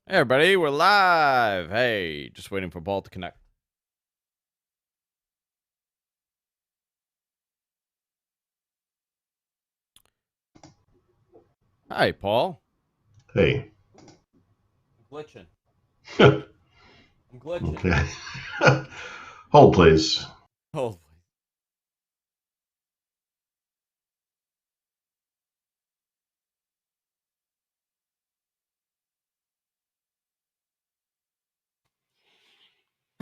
Hey everybody, we're live. Hey, just waiting for Paul to connect. Hi, Paul. Hey. I'm glitching. I'm glitching. Okay. Hold, please. Oh,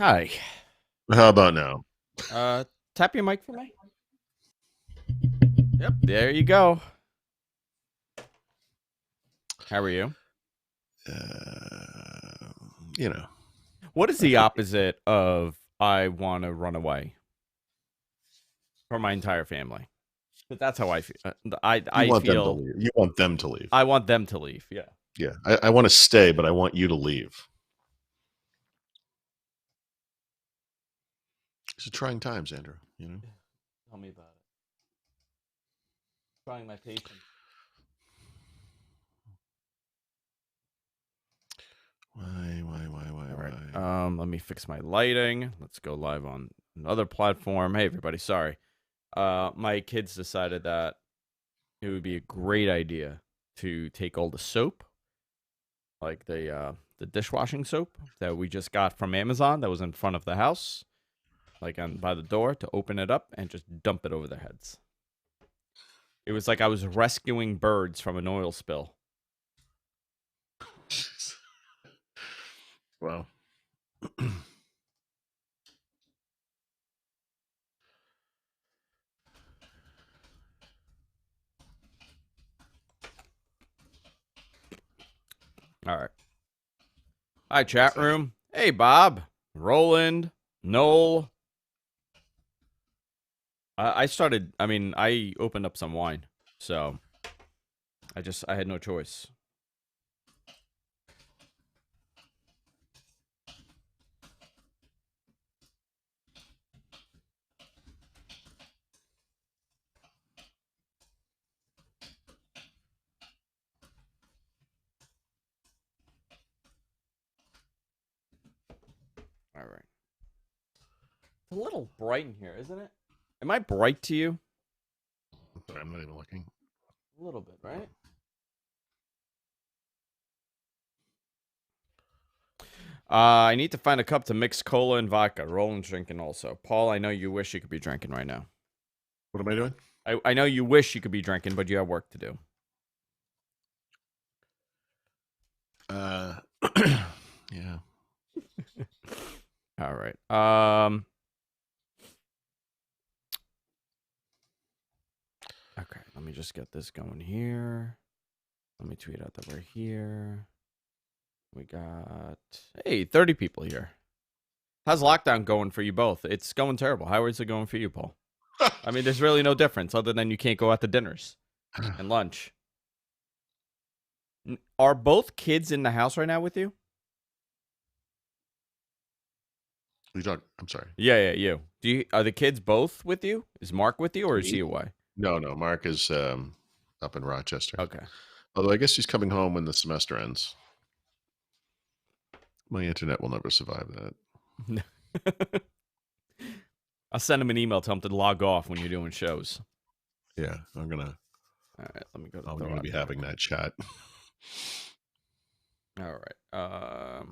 hi. How about now? Tap your mic for me. Yep, there you go. How are you? You know. What is the opposite of I want to run away for my entire family? But that's how I feel. You I want them to feel leave. You want them to leave. I want them to leave. Yeah. Yeah. I want to stay, but I want you to leave. It's trying times, Andrew. You know. Tell me about it. Trying my patience. Why? All right. Let me fix my lighting. Let's go live on another platform. Hey, everybody. Sorry. My kids decided that it would be a great idea to take all the soap, like the dishwashing soap that we just got from Amazon that was in front of the house, like by the door, to open it up and just dump it over their heads. It was like I was rescuing birds from an oil spill. Well. All right. Hi, chat room. Hey, Bob, Roland, Noel. I opened up some wine, so I had no choice. All right. It's a little bright in here, isn't it? Am I bright to you? Sorry, I'm not even looking. A little bit, right? I need to find a cup to mix cola and vodka. Roland's drinking also. Paul, I know you wish you could be drinking right now. What am I doing? I know you wish you could be drinking, but you have work to do. Yeah. All right. Okay, let me just get this going here. Let me tweet out that we're here. We got 30 people here. How's lockdown going for you both? It's going terrible. How is it going for you, Paul? I mean, there's really no difference other than you can't go out to dinners and lunch. Are both kids in the house right now with you? I'm sorry. Yeah, you. Are the kids both with you? Is Mark with you, or is he away? No. Mark is up in Rochester. Okay. Although I guess he's coming home when the semester ends. My internet will never survive that. I'll send him an email, tell him to log off when you're doing shows. Yeah, I'm gonna. All right, let me go. I'm gonna be having that chat. All right. All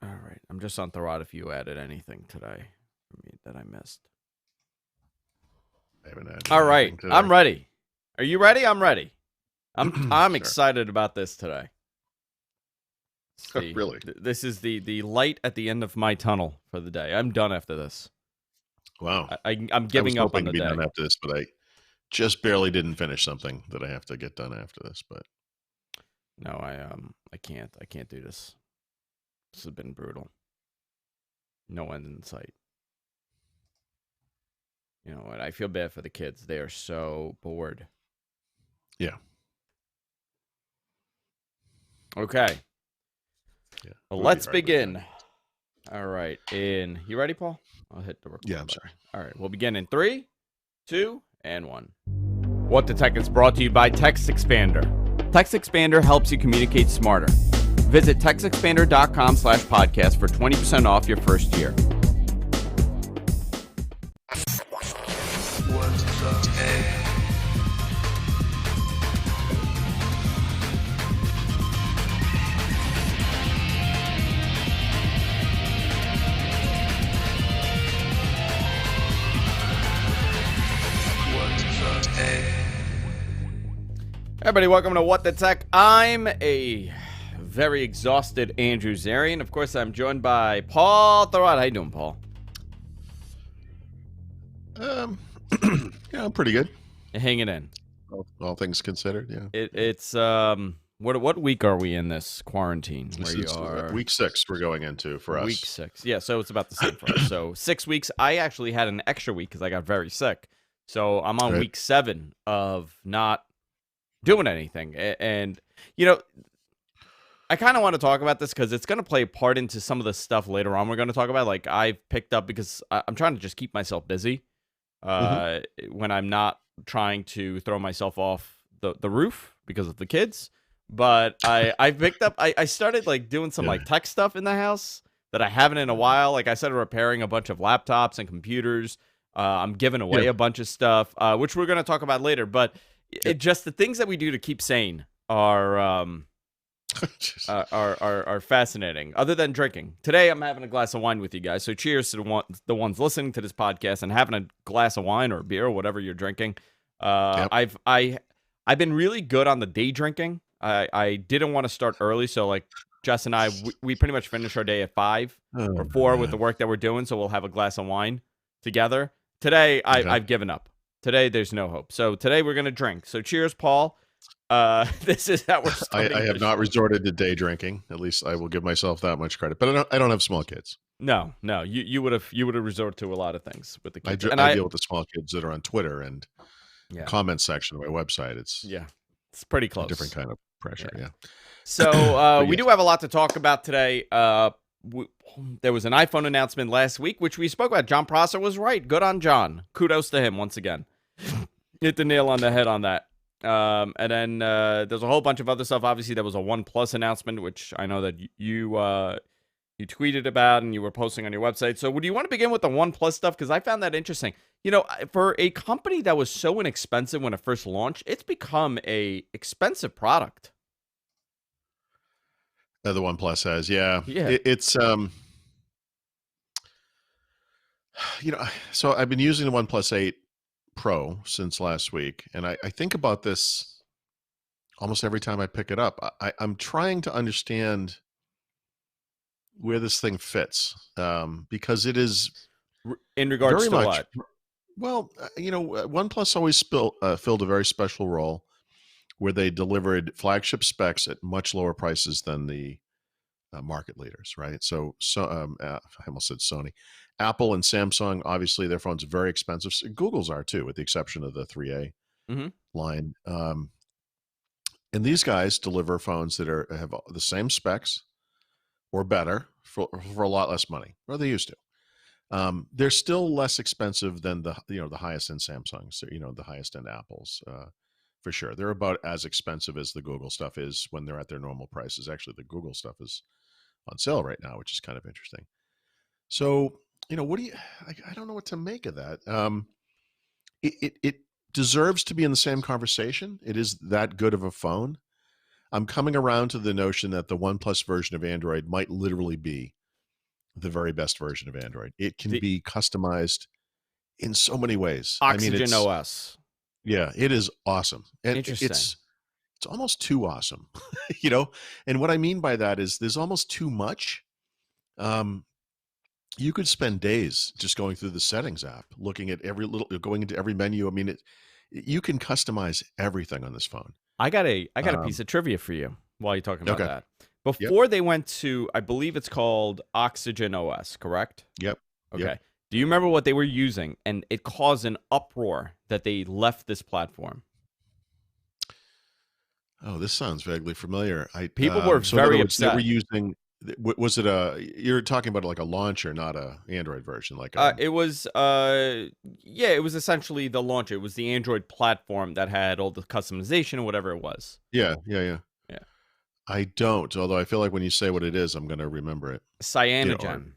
right. I'm just on Thorod if you added anything today that I missed. I haven't added. All right. Today. I'm ready. Are you ready? I'm ready. I'm Sure. excited about this today. Really? This is the light at the end of my tunnel for the day. I'm done after this. Wow. I'm giving up on the day. I was hoping to be done after this, but I just barely didn't finish something that I have to get done after this. But no, I can't. I can't do this. This has been brutal. No end in sight. You know what? I feel bad for the kids. They are so bored. Yeah. Okay. Yeah. Well, let's begin. All right. You ready, Paul? I'll hit the record. Yeah, I'm sorry. All right. We'll begin in 3, 2, and 1. What the Tech is brought to you by Text Expander. TextExpander helps you communicate smarter. Visit TextExpander.com/podcast for 20% off your first year. Everybody, welcome to What the Tech. I'm a very exhausted Andrew Zarian. Of course, I'm joined by Paul Thorod. How you doing, Paul? Yeah, I'm pretty good. You're hanging in. All things considered, yeah. It's what week are we in this quarantine? This is week 6 we're going into for us. Week 6, yeah. So it's about the same for us. So 6 weeks. I actually had an extra week because I got very sick. So I'm on week 7 of not doing anything. And, you know, I kind of want to talk about this because it's going to play a part into some of the stuff later on we're going to talk about. Like, I've picked up because I'm trying to just keep myself busy when I'm not trying to throw myself off the roof because of the kids. But I picked up, I started, like, doing some, like, tech stuff in the house that I haven't in a while. Like, I started repairing a bunch of laptops and computers. I'm giving away a bunch of stuff, which we're going to talk about later. But it just the things that we do to keep sane are fascinating. Other than drinking, today I'm having a glass of wine with you guys. So cheers to the ones listening to this podcast and having a glass of wine or beer or whatever you're drinking. I've been really good on the day drinking. I didn't want to start early, so like Jess and I, we pretty much finish our day at 5 or 4 with the work that we're doing. So we'll have a glass of wine together. Today I've given up. Today, there's no hope. So today, we're going to drink. So cheers, Paul. This is how we're starting. I have not resorted to day drinking. At least I will give myself that much credit. But I don't have small kids. No. You would have resorted to a lot of things with the kids. I deal with the small kids that are on Twitter and comment section of my website. It's pretty close. A different kind of pressure, yeah. So we do have a lot to talk about today. There was an iPhone announcement last week, which we spoke about. John Prosser was right. Good on John. Kudos to him once again. Hit the nail on the head on that. And then there's a whole bunch of other stuff. Obviously, there was a OnePlus announcement, which I know that you tweeted about and you were posting on your website. So do you want to begin with the OnePlus stuff? Because I found that interesting. You know, for a company that was so inexpensive when it first launched, it's become a expensive product. The OnePlus has, it's you know, so I've been using the OnePlus 8 Pro since last week, and I think about this almost every time I pick it up. I'm trying to understand where this thing fits, because it is in regards to what? Well, you know, OnePlus always filled a very special role where they delivered flagship specs at much lower prices than the market leaders, right? So I almost said Sony. Apple and Samsung, obviously, their phones are very expensive. Google's are too, with the exception of the 3A line. And these guys deliver phones that have the same specs or better for a lot less money, or they used to. They're still less expensive than the highest end Samsungs, the highest end Apples, for sure. They're about as expensive as the Google stuff is when they're at their normal prices. Actually, the Google stuff is on sale right now, which is kind of interesting. So, what do you? I don't know what to make of that. It deserves to be in the same conversation. It is that good of a phone. I'm coming around to the notion that the OnePlus version of Android might literally be the very best version of Android. It can be customized in so many ways. Oxygen OS. Yeah, it is awesome. And it's almost too awesome, And what I mean by that is there's almost too much. You could spend days just going through the settings app, looking at going into every menu. I mean, you can customize everything on this phone. I got a piece of trivia for you while you're talking about that. Before they went to, I believe it's called Oxygen OS, correct? Yep. Okay. Yep. Do you remember what they were using? And it caused an uproar that they left this platform. Oh, this sounds vaguely familiar. People were very upset. They were using Was it you're talking about like a launcher, not a Android version, like It was yeah, it was essentially the launcher. It was the Android platform that had all the customization or whatever it was. yeah, yeah, yeah. Yeah. I don't, although I feel like when you say what it is, I'm gonna remember it. Or Cyanogen.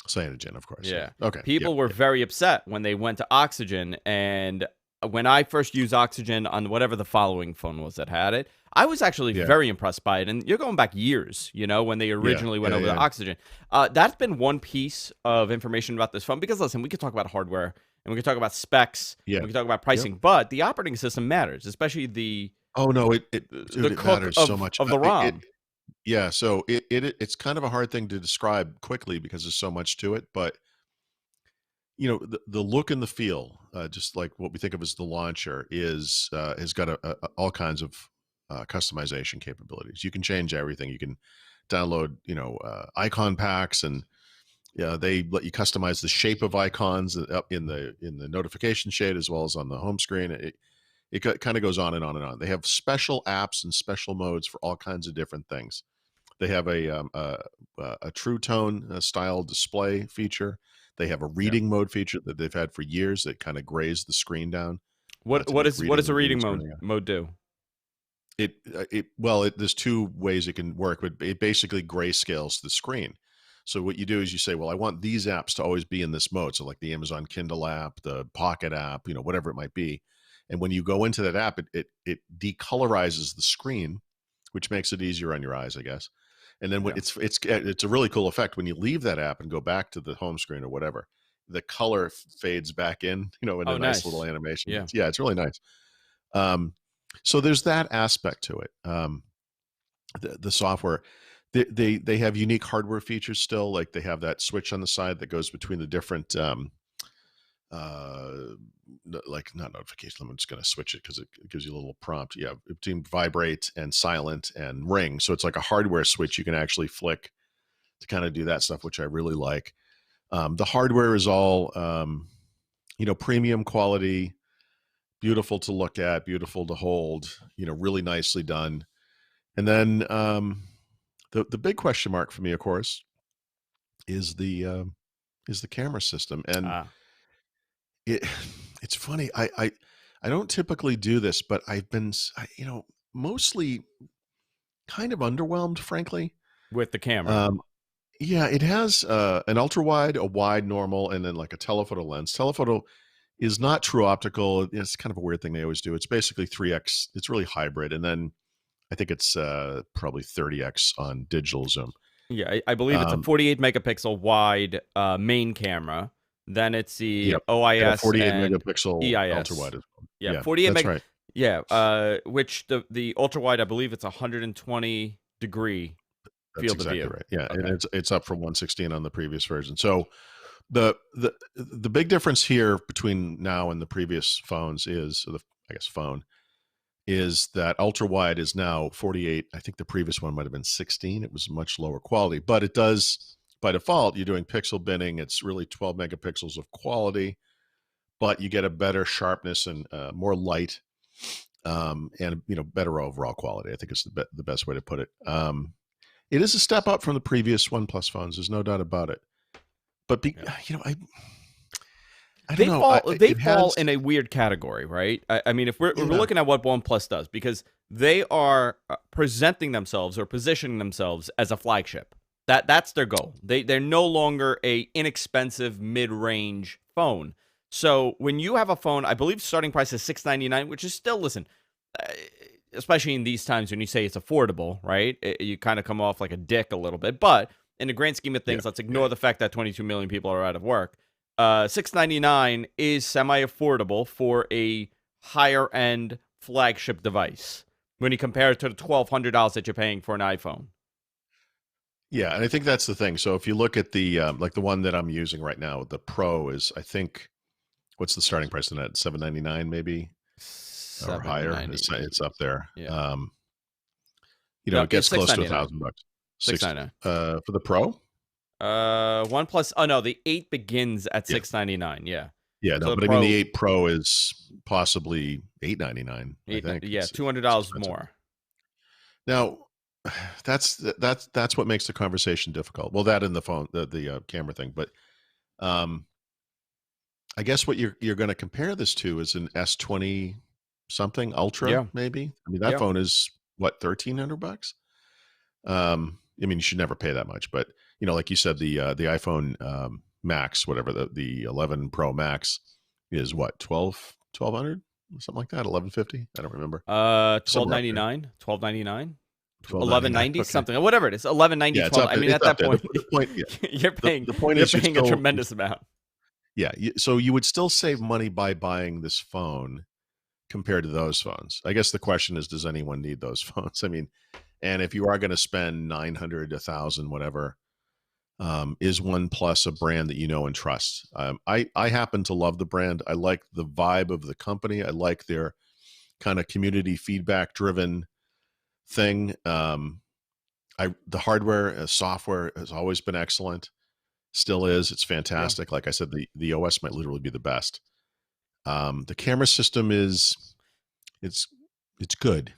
Cyanogen, of course. Yeah. Yeah. Okay. Yep. People were Yep. very upset when they went to Oxygen, and when I first used Oxygen on whatever the following phone was that had it, I was actually Yeah. very impressed by it. And you're going back years, when they Yeah. originally went Yeah. over to Yeah. Oxygen. That's been one piece of information about this phone because, listen, we could talk about hardware and we could talk about specs and Yeah. we could talk about Yep. pricing, but the operating system matters, especially Oh no, the dude, it cook matters so much. of the ROM. Yeah. So it's kind of a hard thing to describe quickly because there's so much to it, but the look and the feel, just like what we think of as the launcher, is has got all kinds of customization capabilities. You can change everything. You can download, icon packs, and they let you customize the shape of icons up in the notification shade as well as on the home screen. It kind of goes on and on and on. They have special apps and special modes for all kinds of different things. They have a True Tone style display feature. They have a Yeah. reading mode feature that they've had for years that kind of grays the screen down What to what make is what reading does a when reading reading's running out. mode do? There's two ways it can work, but it basically grayscales the screen. So what you do is you say, well, I want these apps to always be in this mode. So like the Amazon Kindle app, the Pocket app, whatever it might be. And when you go into that app, it decolorizes the screen, which makes it easier on your eyes, I guess. And then when Yeah. it's a really cool effect when you leave that app and go back to the home screen or whatever, the color fades back in Oh, a nice little nice. animation. Yeah. It's really nice. Um, so there's that aspect to it. The software, they have unique hardware features still. Like they have that switch on the side that goes between the different uh like not notification. I'm just going to switch it because it gives you a little prompt. Yeah, between vibrate and silent and ring. So it's like a hardware switch you can actually flick to kind of do that stuff, which I really like. The hardware is all premium quality, beautiful to look at, beautiful to hold, really nicely done. And then the big question mark for me, of course, is the camera system. And Ah. it it's funny. I don't typically do this, but I've been mostly kind of underwhelmed, frankly. With the camera. Um, yeah, it has an ultra wide, a wide, normal, and then like a telephoto lens. Telephoto is not true optical. It's kind of a weird thing they always do. It's basically 3x. It's really hybrid, and then I think it's probably 30x on digital zoom. Yeah, I believe it's a Um, 48 megapixel wide main camera. Then it's the yep, and a OIS 48 and megapixel ultra EIS. wide as well. Yeah, Yeah, 48 that's meg. right. Yeah, which the ultra wide, I believe it's 120-degree That's field of exactly view. right. Yeah, and Okay. it's up from 116 on the previous version. So the big difference here between now and the previous phones is, or the I guess phone, is that ultra wide is now 48. I think the previous one might have been 16. It was much lower quality, but it does by default. You're doing pixel binning. It's really 12 megapixels of quality, but you get a better sharpness and more light, and better overall quality. I think is the best way to put it. It is a step up from the previous OnePlus phones. There's no doubt about it. But Yeah. I don't They know. fall they It fall has in a weird category, right? I mean, if we're yeah. looking at what OnePlus does, because they are presenting themselves or positioning themselves as a flagship. That's their goal. They're no longer a inexpensive mid-range phone. So when you have a phone, I believe starting price is $699, which is still, listen, uh, especially in these times when you say it's affordable, right? You kind of come off like a dick a little bit, but in the grand scheme of Yeah. things, let's Yeah. ignore the fact that 22 million people are out of work. $699 is semi-affordable for a higher-end flagship device when you compare it to the $1,200 that you're paying for an iPhone. Yeah, and I think that's the thing. So if you look at the like the one that I'm using right now, the Pro is, I think, what's the starting price on that? 799 maybe or higher. It's 790. up there. Yeah. No, It it's gets close to 699. $1,000. Six 699. for the Pro. OnePlus. Oh no, the 8 begins at Yeah, 699. Yeah. yeah, So no, the but I mean the Pro, 8 Pro is possibly 899. I think yeah, it's $200 expensive more. now. that's what makes the conversation difficult. Well, that and the phone, the camera thing, but um, I guess what you're going to compare this to is an S20 something Ultra, Yeah, maybe. I mean, that yeah. phone is what, $1,300. I mean, you should never pay that much, but like you said, the iPhone Max, whatever the 11 Pro Max is, what, 1200 something like that, 1150. I don't remember, Twelve somewhere up ninety there. nine, 12.99, 1299. 11.90, Okay, something, whatever it is, 11.90, yeah, 12. I mean, it's at up that there. point, The point, yeah, you're paying the point you're is paying a tremendous amount. yeah. So you would still save money by buying this phone compared to those phones. I guess the question is, does anyone need those phones? I mean, and if you are going to spend 900, 1,000, whatever, is OnePlus a brand that you know and trust? I happen to love the brand. I like the vibe of the company. I like their kind of community feedback driven thing. The hardware, software has always been excellent. Still is. It's Yeah. fantastic. Like I said, the OS might literally be the best. The camera system is it's it's good,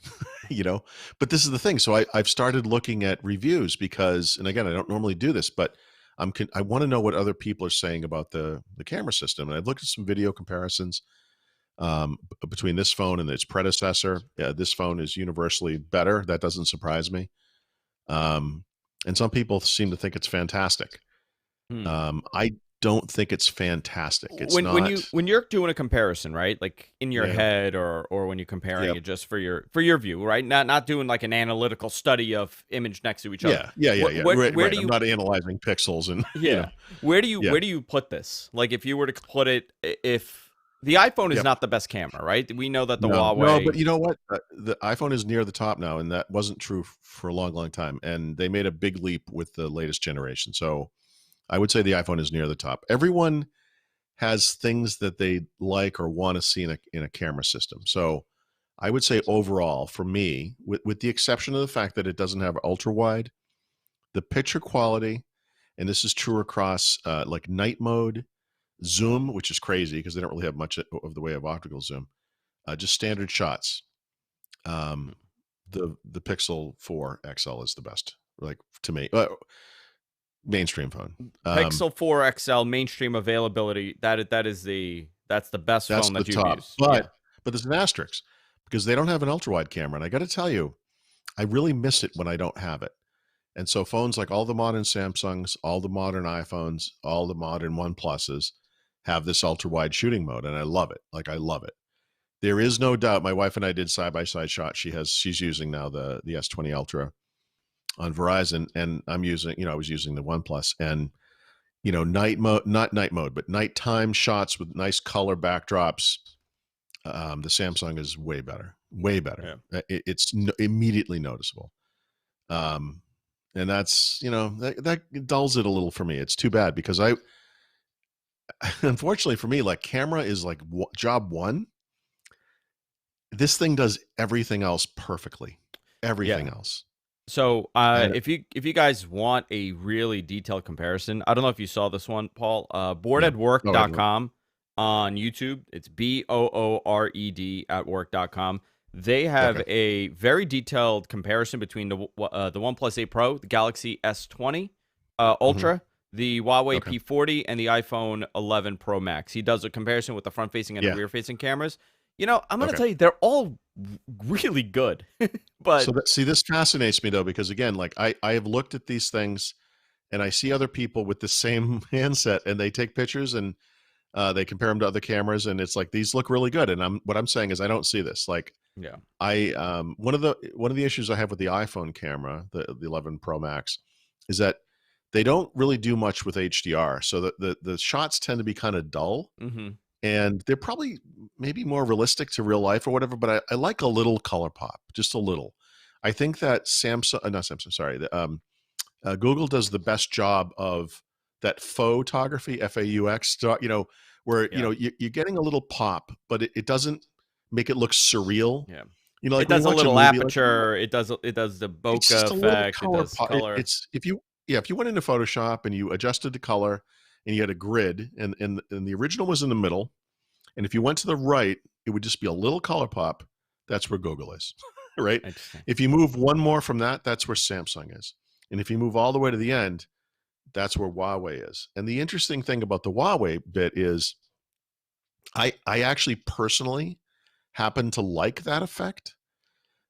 But this is the thing. So I've started looking at reviews because, and again, I don't normally do this, but I want to know what other people are saying about the camera system. And I've looked at some video comparisons between this phone and its predecessor. This phone is universally better. That doesn't surprise me. Um, and some people seem to think it's fantastic. Hmm. I don't think it's fantastic. It's When you not. when you're doing a comparison, right? Like in your Yeah. head, or when you're comparing Yep. it just for your view, right? Not doing like an analytical study of image next to each other. Yeah. Yeah. Yeah. Yeah. Right. Where Right. do I'm you not analyzing pixels and Yeah. yeah. Where do you put this? Like if you were to put it, if the iPhone is Yep. not the best camera, right? We know that the No, no, but Huawei, you know what? The iPhone is near the top now, and that wasn't true for a long, long time. And they made a big leap with the latest generation. So I would say the iPhone is near the top. Everyone has things that they like or want to see in a camera system. So I would say overall, for me, with the exception of the fact that it doesn't have ultra wide, the picture quality, and this is true across like night mode, zoom, which is crazy because they don't really have much of the way of optical zoom, just standard shots. Um, the Pixel 4 XL is the best, like to me, mainstream phone. Pixel 4 XL mainstream availability, that's the best That's phone the that you've top, used. Yeah. but there's an asterisk because they don't have an ultra wide camera, and I got to tell you, I really miss it when I don't have it. And so phones like all the modern Samsungs, all the modern iPhones, all the modern OnePluses have this ultra wide shooting mode, and I love it. Like I love it. There is no doubt. My wife and I did side by side shots. She's using now the S20 Ultra on Verizon, and I was using the OnePlus, and night mode, not night mode, but nighttime shots with nice color backdrops. The Samsung is way better, way better. Yeah. It's immediately noticeable. Um, and that's that dulls it a little for me. It's too bad because unfortunately for me, like camera is like job one. This thing does everything else perfectly, everything Yeah. else. So, And if you guys want a really detailed comparison, I don't know if you saw this one, Paul. yeah, no, I don't. Boardedwork.com on YouTube. It's BOORED at work.com. They have Okay. a very detailed comparison between the OnePlus 8 Pro, the Galaxy S20 Hmm. Ultra, the Huawei Okay. P40, and the iPhone 11 Pro Max. He does a comparison with the front-facing and the Yeah. rear-facing cameras. I'm going to Okay. tell you, they're all really good. So But this fascinates me though, because again, like I have looked at these things and I see other people with the same handset and they take pictures and they compare them to other cameras and it's like these look really good. And what I'm saying is I don't see this. Like yeah. one of the issues I have with the iPhone camera, the 11 Pro Max, is that they don't really do much with HDR. So the shots tend to be kind of dull Mhm. and they're probably maybe more realistic to real life or whatever. But I like a little color pop, just a little. I think that not Samsung, sorry, Google does the best job of that photography, FAUX, where Yeah. you're getting a little pop, but it doesn't make it look surreal. Yeah. Like It when does you a watch a little movie, like aperture, it does the it's bokeh just a little effect, it color does pop. color. It's if you went into Photoshop and you adjusted the color and you had a grid and the original was in the middle, and if you went to the right, it would just be a little color pop. That's where Google is. right? Interesting. If you move one more from that, that's where Samsung is. And if you move all the way to the end, that's where Huawei is. And the interesting thing about the Huawei bit is I actually personally happen to like that effect.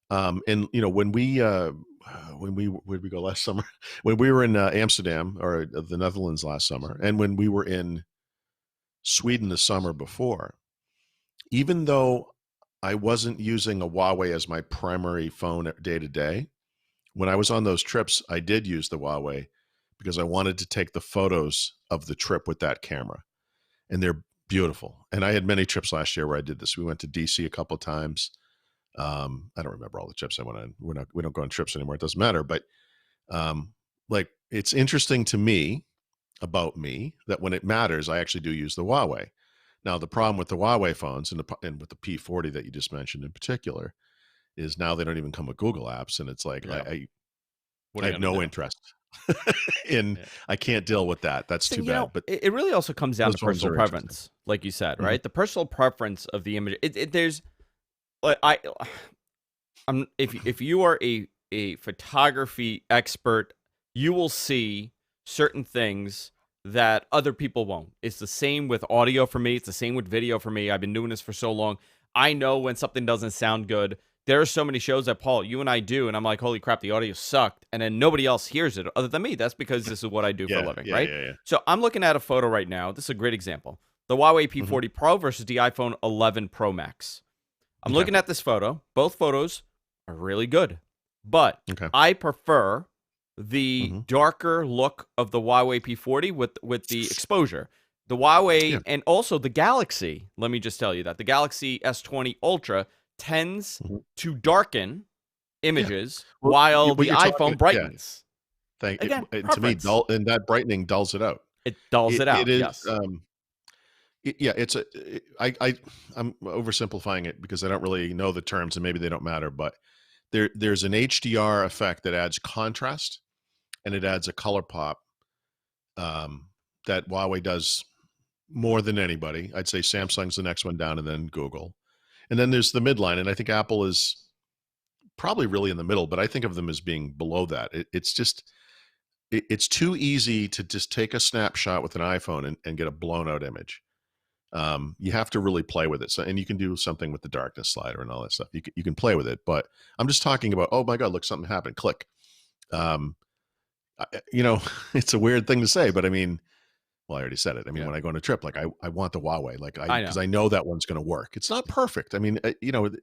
And where did we go last summer? When we were in Amsterdam or the Netherlands last summer, and when we were in Sweden the summer before, even though I wasn't using a Huawei as my primary phone day to day, when I was on those trips, I did use the Huawei because I wanted to take the photos of the trip with that camera, and they're beautiful. And I had many trips last year where I did this. We went to DC a couple of times. I don't remember all the trips I went on. We don't go on trips anymore. It doesn't matter. But like, it's interesting to me about me that when it matters, I actually do use the Huawei. Now, the problem with the Huawei phones and with the P40 that you just mentioned in particular is now they don't even come with Google apps, and it's like Yeah. What I are you have gonna no do? interest in. Yeah. I can't deal with that. That's So, too bad. But it really also comes down those to phones personal are interesting. preference, like you said, Mhm. right? The personal preference of the image. There's, like, if you are a photography expert, you will see certain things that other people won't. It's the same with audio for me. It's the same with video for me. I've been doing this for so long. I know when something doesn't sound good. There are so many shows that Paul, you and I do, and I'm like, holy crap, the audio sucked, and then nobody else hears it other than me. That's because this is what I do for a Yeah, living, yeah, right? yeah, yeah. So I'm looking at a photo right now. This is a great example. The Huawei Mhm. P40 Pro versus the iPhone 11 Pro Max. I'm Okay, looking at this photo. Both photos are really good, but okay. I prefer the Mhm. darker look of the Huawei P40 with the exposure. The Yeah. Huawei and also the Galaxy, let me just tell you that the Galaxy S20 Ultra tends Mhm. to darken Yeah. images Well, while what the you're talking, iPhone yeah, brightens. thank it, Again, and to me, preference. dull, and that brightening dulls it out. It dulls it It out. is, Yes. yeah, it's a I'm oversimplifying it because I don't really know the terms and maybe they don't matter, but there's an HDR effect that adds contrast and it adds a color pop, um, that Huawei does more than anybody. I'd say Samsung's the next one down and then Google. And then there's the midline, and I think Apple is probably really in the middle, but I think of them as being below that. It's just it's too easy to just take a snapshot with an iPhone and get a blown out image. You have to really play with it. So, and you can do something with the darkness slider and all that stuff. You can play with it, but I'm just talking about, oh my God, look, something happened. Click. Um, it's a weird thing to say, but I mean, well, I already said it. I mean, Yeah. when I go on a trip, like I want the Huawei, like I because know. I know that one's going to work. It's not perfect. I mean,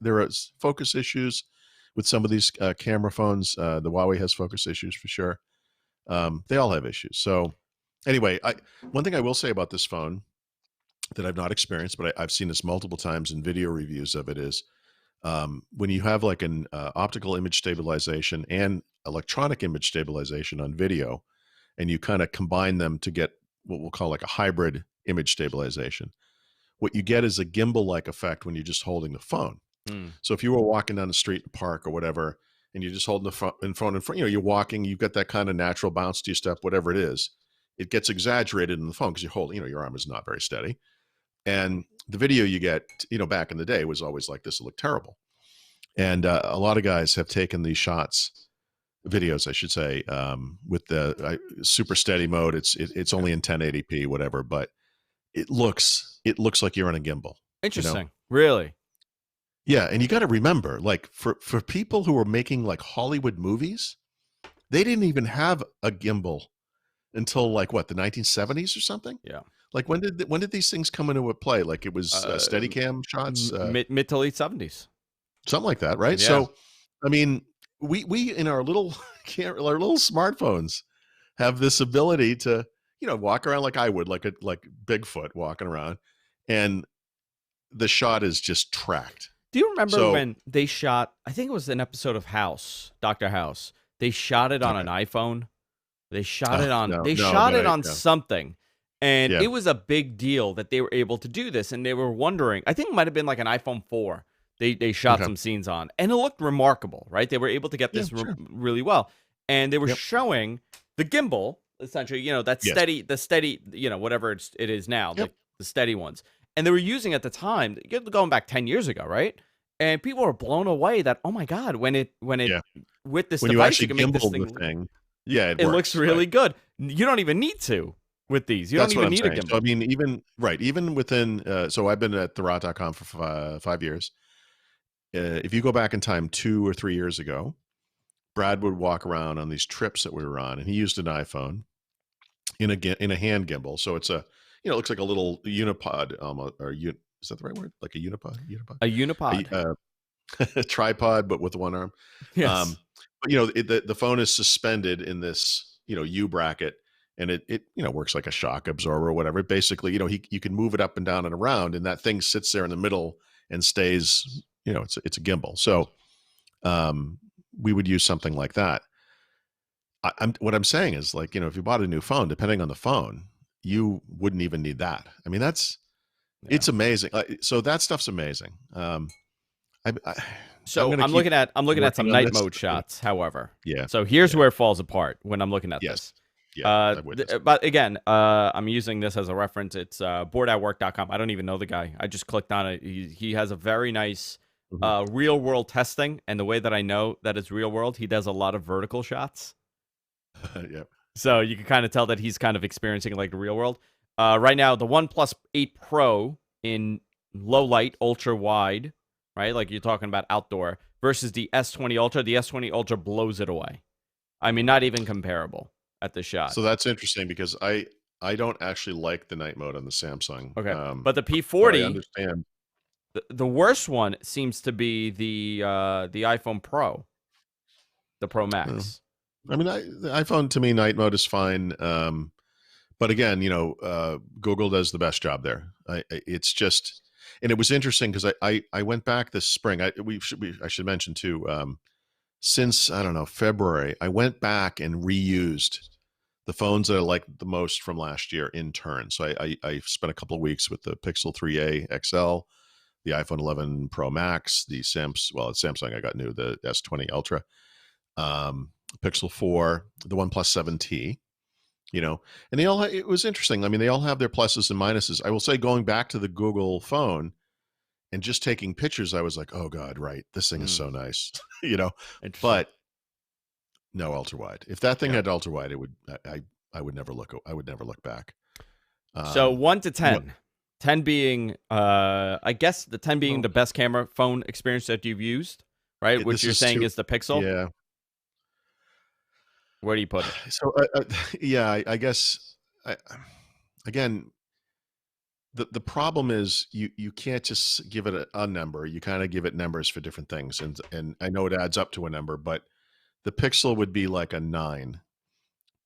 there are focus issues with some of these camera phones. The Huawei has focus issues for sure. They all have issues. So anyway, one thing I will say about this phone that I've not experienced, but I've seen this multiple times in video reviews of it is when you have like an optical image stabilization and electronic image stabilization on video, and you kind of combine them to get what we'll call like a hybrid image stabilization. What you get is a gimbal like effect when you're just holding the phone. Hmm. So if you were walking down the street in the park or whatever, and you're just holding the phone in front, you're walking, you've got that kind of natural bounce to your step, whatever it is. It gets exaggerated in the phone because you're holding, your arm is not very steady. And the video you get, back in the day was always like this. It looked terrible. And a lot of guys have taken these shots, videos, I should say, with the super steady mode. It's Okay. only in 1080p, whatever, but it looks like you're on a gimbal, you know? Interesting. Really? Yeah, and you got to remember, like for people who are making like Hollywood movies, they didn't even have a gimbal until like what, the 1970s or something. Yeah. Like when did these things come into a play? Like it was Uh, Steadicam shots, mid to late 70s. something like that, right? Yeah. So, I mean, we in our little our little smartphones have this ability to walk around like I would, like Bigfoot walking around, and the shot is just tracked. Do you remember So when they shot, I think it was an episode of House, Dr. House. They shot it on okay. an iPhone. They shot it Oh, on no, they no, shot but it on something. And yeah, it was a big deal that they were able to do this. And they were wondering, I think it might have been like an iPhone 4. They shot okay, some scenes on. And it looked remarkable, right? They were able to get yeah, this sure, really well. And they were yep, showing the gimbal, essentially, that yes, steady, whatever it is now, yep, the steady ones. And they were using at the time, going back 10 years ago, right? and people are blown away that, oh my god, when it Yeah. with this When you device you actually can make this gimbal the thing. thing, yeah, it It looks works, right? really good. You don't even need to with these. You don't That's what even I'm need a saying. So, I gimbal. mean, even right, even within, so I've been at therot.com for 5 years. If you go back in time 2 or 3 years ago, Brad would walk around on these trips that we were on, and he used an iPhone in a hand gimbal. So it's it looks like a little unipod, or is that the right word? Like a unipod, A unipod. a tripod, but with one arm. Yes. Um, but the phone is suspended in this U bracket, and it works like a shock absorber or whatever. It basically, you can move it up and down and around, and that thing sits there in the middle and stays. It's a gimbal. So we would use something like that. What I'm saying is, like, if you bought a new phone, depending on the phone, you wouldn't even need that. I mean, Yeah. it's amazing. So that stuff's amazing. I'm So gonna I'm keep looking at some working on night this. mode shots, however. Yeah, So here's yeah, where it falls apart when I'm looking at yes, this. yeah. I've witnessed. But again, I'm using this as a reference. It's boardatwork.com. I don't even know the guy. I just clicked on it. He has a very nice Mhm. real world testing, and the way that I know that it's real world, he does a lot of vertical shots. Yeah. So you can kind of tell that he's kind of experiencing like the real world. Right now, the OnePlus 8 Pro in low light, ultra wide, right? Like you're talking about outdoor, versus the S20 Ultra. The S20 Ultra blows it away. I mean, not even comparable at the shot. So that's interesting because I don't actually like the night mode on the Samsung. Okay, but the But I P40, understand. the worst one seems to be the iPhone Pro, the Pro uh, Max. I mean, the iPhone, to me, night mode is fine. But again, Google does the best job there. It's just, and it was interesting because I went back this spring. I should mention too. Since, I don't know, February, I went back and reused the phones that I liked the most from last year in turn. So I spent a couple of weeks with the Pixel 3a XL, the iPhone 11 Pro Max, it's Samsung. I got new, the S20 Ultra, Pixel 4, the OnePlus 7T. And it was interesting. I mean, they all have their pluses and minuses. I will say, going back to the Google phone and just taking pictures, I was like, oh God, right, this thing is so Mm, nice. interesting. But no ultra wide. If that thing Yeah. had ultra wide, it would I would never look back. So Um, 1 to what 10. 10 being I guess the 10 being well, the best camera phone experience that you've used, right? Which this you're is saying too, is the Pixel. yeah. Where do you put it? So yeah, I guess, I, again, the problem is you can't just give it a number. You kind of give it numbers for different things, and I know it adds up to a number, but the Pixel would be like a 9,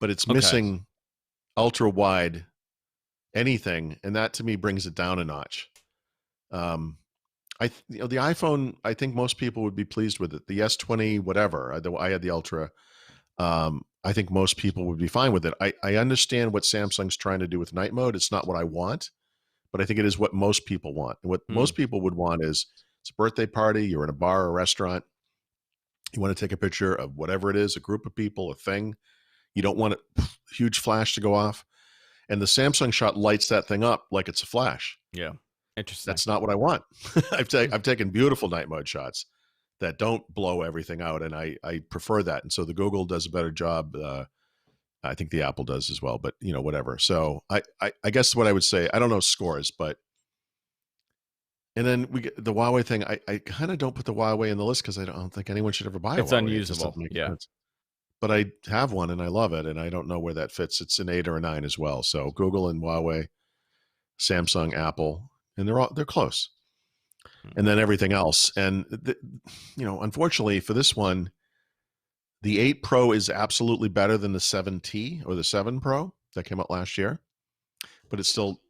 but it's Okay. missing ultra wide anything, and that to me brings it down a notch. Um, the iPhone, I think most people would be pleased with it. The S20, whatever. I had the Ultra. I think most people would be fine with it. I understand what Samsung's trying to do with night mode. It's not what I want, but I think it is what most people want. And what Hmm. most people would want is, it's a birthday party, you're in a bar or a restaurant, you want to take a picture of whatever it is, a group of people, a thing. You don't want a huge flash to go off. And the Samsung shot lights that thing up like it's a flash. Yeah. Interesting. That's not what I want. I've taken beautiful night mode shots that don't blow everything out, and I prefer that. And so the Google does a better job. I think the Apple does as well, but whatever. So I guess what I would say, I don't know scores, but, and then we get the Huawei thing. I kind of don't put the Huawei in the list because I don't think anyone should ever buy a It's Huawei. It just doesn't unusable. make Yeah. sense. But I have one and I love it, and I don't know where that fits. It's an 8 or a 9 as well. So Google and Huawei, Samsung, Apple, and they're close. And then everything else. And unfortunately for this one, the 8 Pro is absolutely better than the 7T or the 7 Pro that came out last year, but it's still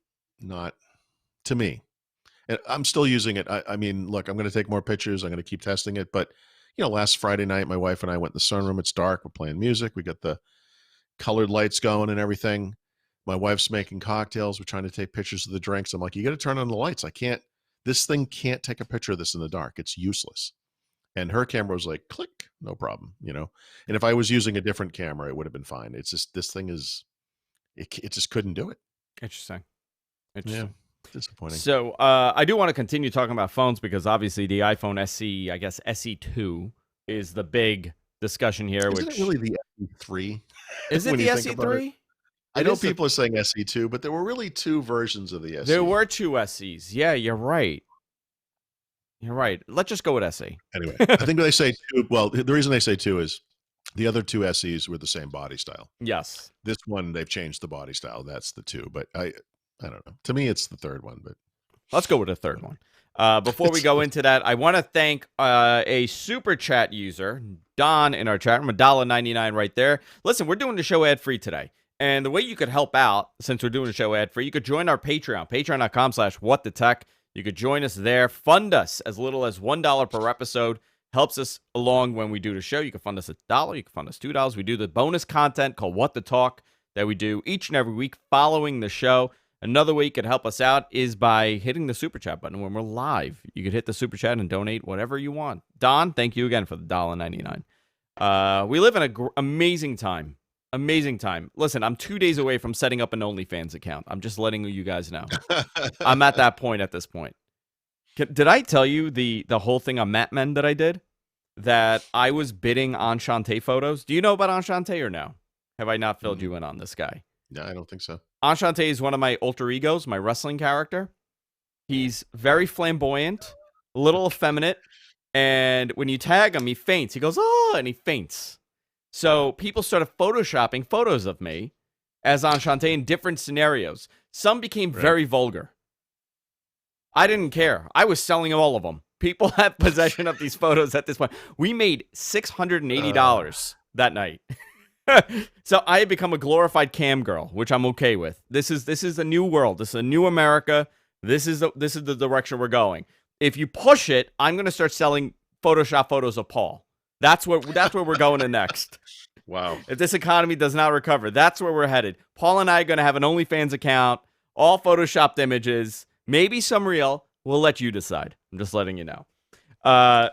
not, to me. And I'm still using it. I mean, look, I'm going to take more pictures. I'm going to keep testing it. But last Friday night, my wife and I went in the sunroom. It's dark. We're playing music. We got the colored lights going and everything. My wife's making cocktails. We're trying to take pictures of the drinks. I'm like, you got to turn on the lights. This thing can't take a picture of this in the dark. It's useless. And her camera was like, click, no problem, And if I was using a different camera, it would have been fine. It's just, this thing is, it just couldn't do it. Interesting. Yeah. Interesting. Disappointing. So I do want to continue talking about phones because obviously the iPhone SE, I guess SE2 is the big discussion here. Isn't it Which really the SE3 is it when you the think about it? SE3? I It know is. people are saying SE2, but there were really two versions of the There SE. were two SEs. Yeah, you're right. You're right. Let's just go with SE. Anyway, I think they say two. Well, the reason they say two is the other two SEs were the same body style. Yes. This one, they've changed the body style. That's the two. But I don't know. To me, it's the third one. But Let's go with the third one. Before we go into that, I want to thank a super chat user, Don, in our chat room, $1.99 right there. Listen, we're doing the show ad-free today. And the way you could help out, since we're doing the show ad-free, you could join our Patreon, patreon.com/whatthetech. You could join us there. Fund us as little as $1 per episode. Helps us along when we do the show. You can fund us $1. You can fund us $2. We do the bonus content called What the Talk that we do each and every week following the show. Another way you could help us out is by hitting the super chat button when we're live. You could hit the super chat and donate whatever you want. Don, thank you again for the $1.99. We live in an amazing time. Amazing time. Listen, I'm 2 days away from setting up an OnlyFans account. I'm just letting you guys know. I'm at that point at this point. Did I tell you the whole thing on Mad Men that I did? That I was bidding Enchante photos? Do you know about Enchante or no? Have I not filled you in on this guy? No, I don't think so. Enchante is one of my alter egos, my wrestling character. He's very flamboyant, a little effeminate, and when you tag him, he faints. He goes, oh, and he faints. So people started photoshopping photos of me as Enchante in different scenarios. Some became very vulgar. I didn't care. I was selling all of them. People have possession of these photos at this point. We made $680 that night. So I had become a glorified cam girl, which I'm okay with. This is a new world. This is a new America. This is the direction we're going. If you push it, I'm going to start selling Photoshop photos of Paul. That's where we're going to next. Wow. If this economy does not recover, that's where we're headed. Paul and I are going to have an OnlyFans account, all Photoshopped images, maybe some real. We'll let you decide. I'm just letting you know.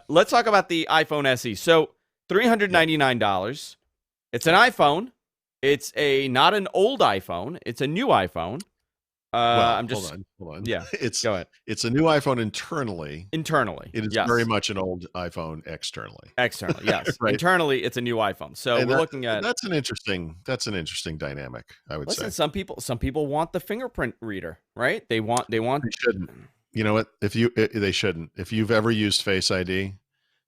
Let's talk about the iPhone SE. So $399. It's an iPhone. It's not an old iPhone. It's a new iPhone. Hold on. Yeah. Go ahead. It's a new iPhone internally. Internally. It is very much an old iPhone externally. Externally, yes. Right. Internally, it's a new iPhone. So we're looking at that's an interesting dynamic, I would say. Some people want the fingerprint reader, right? They shouldn't. You know what? They shouldn't. If you've ever used Face ID,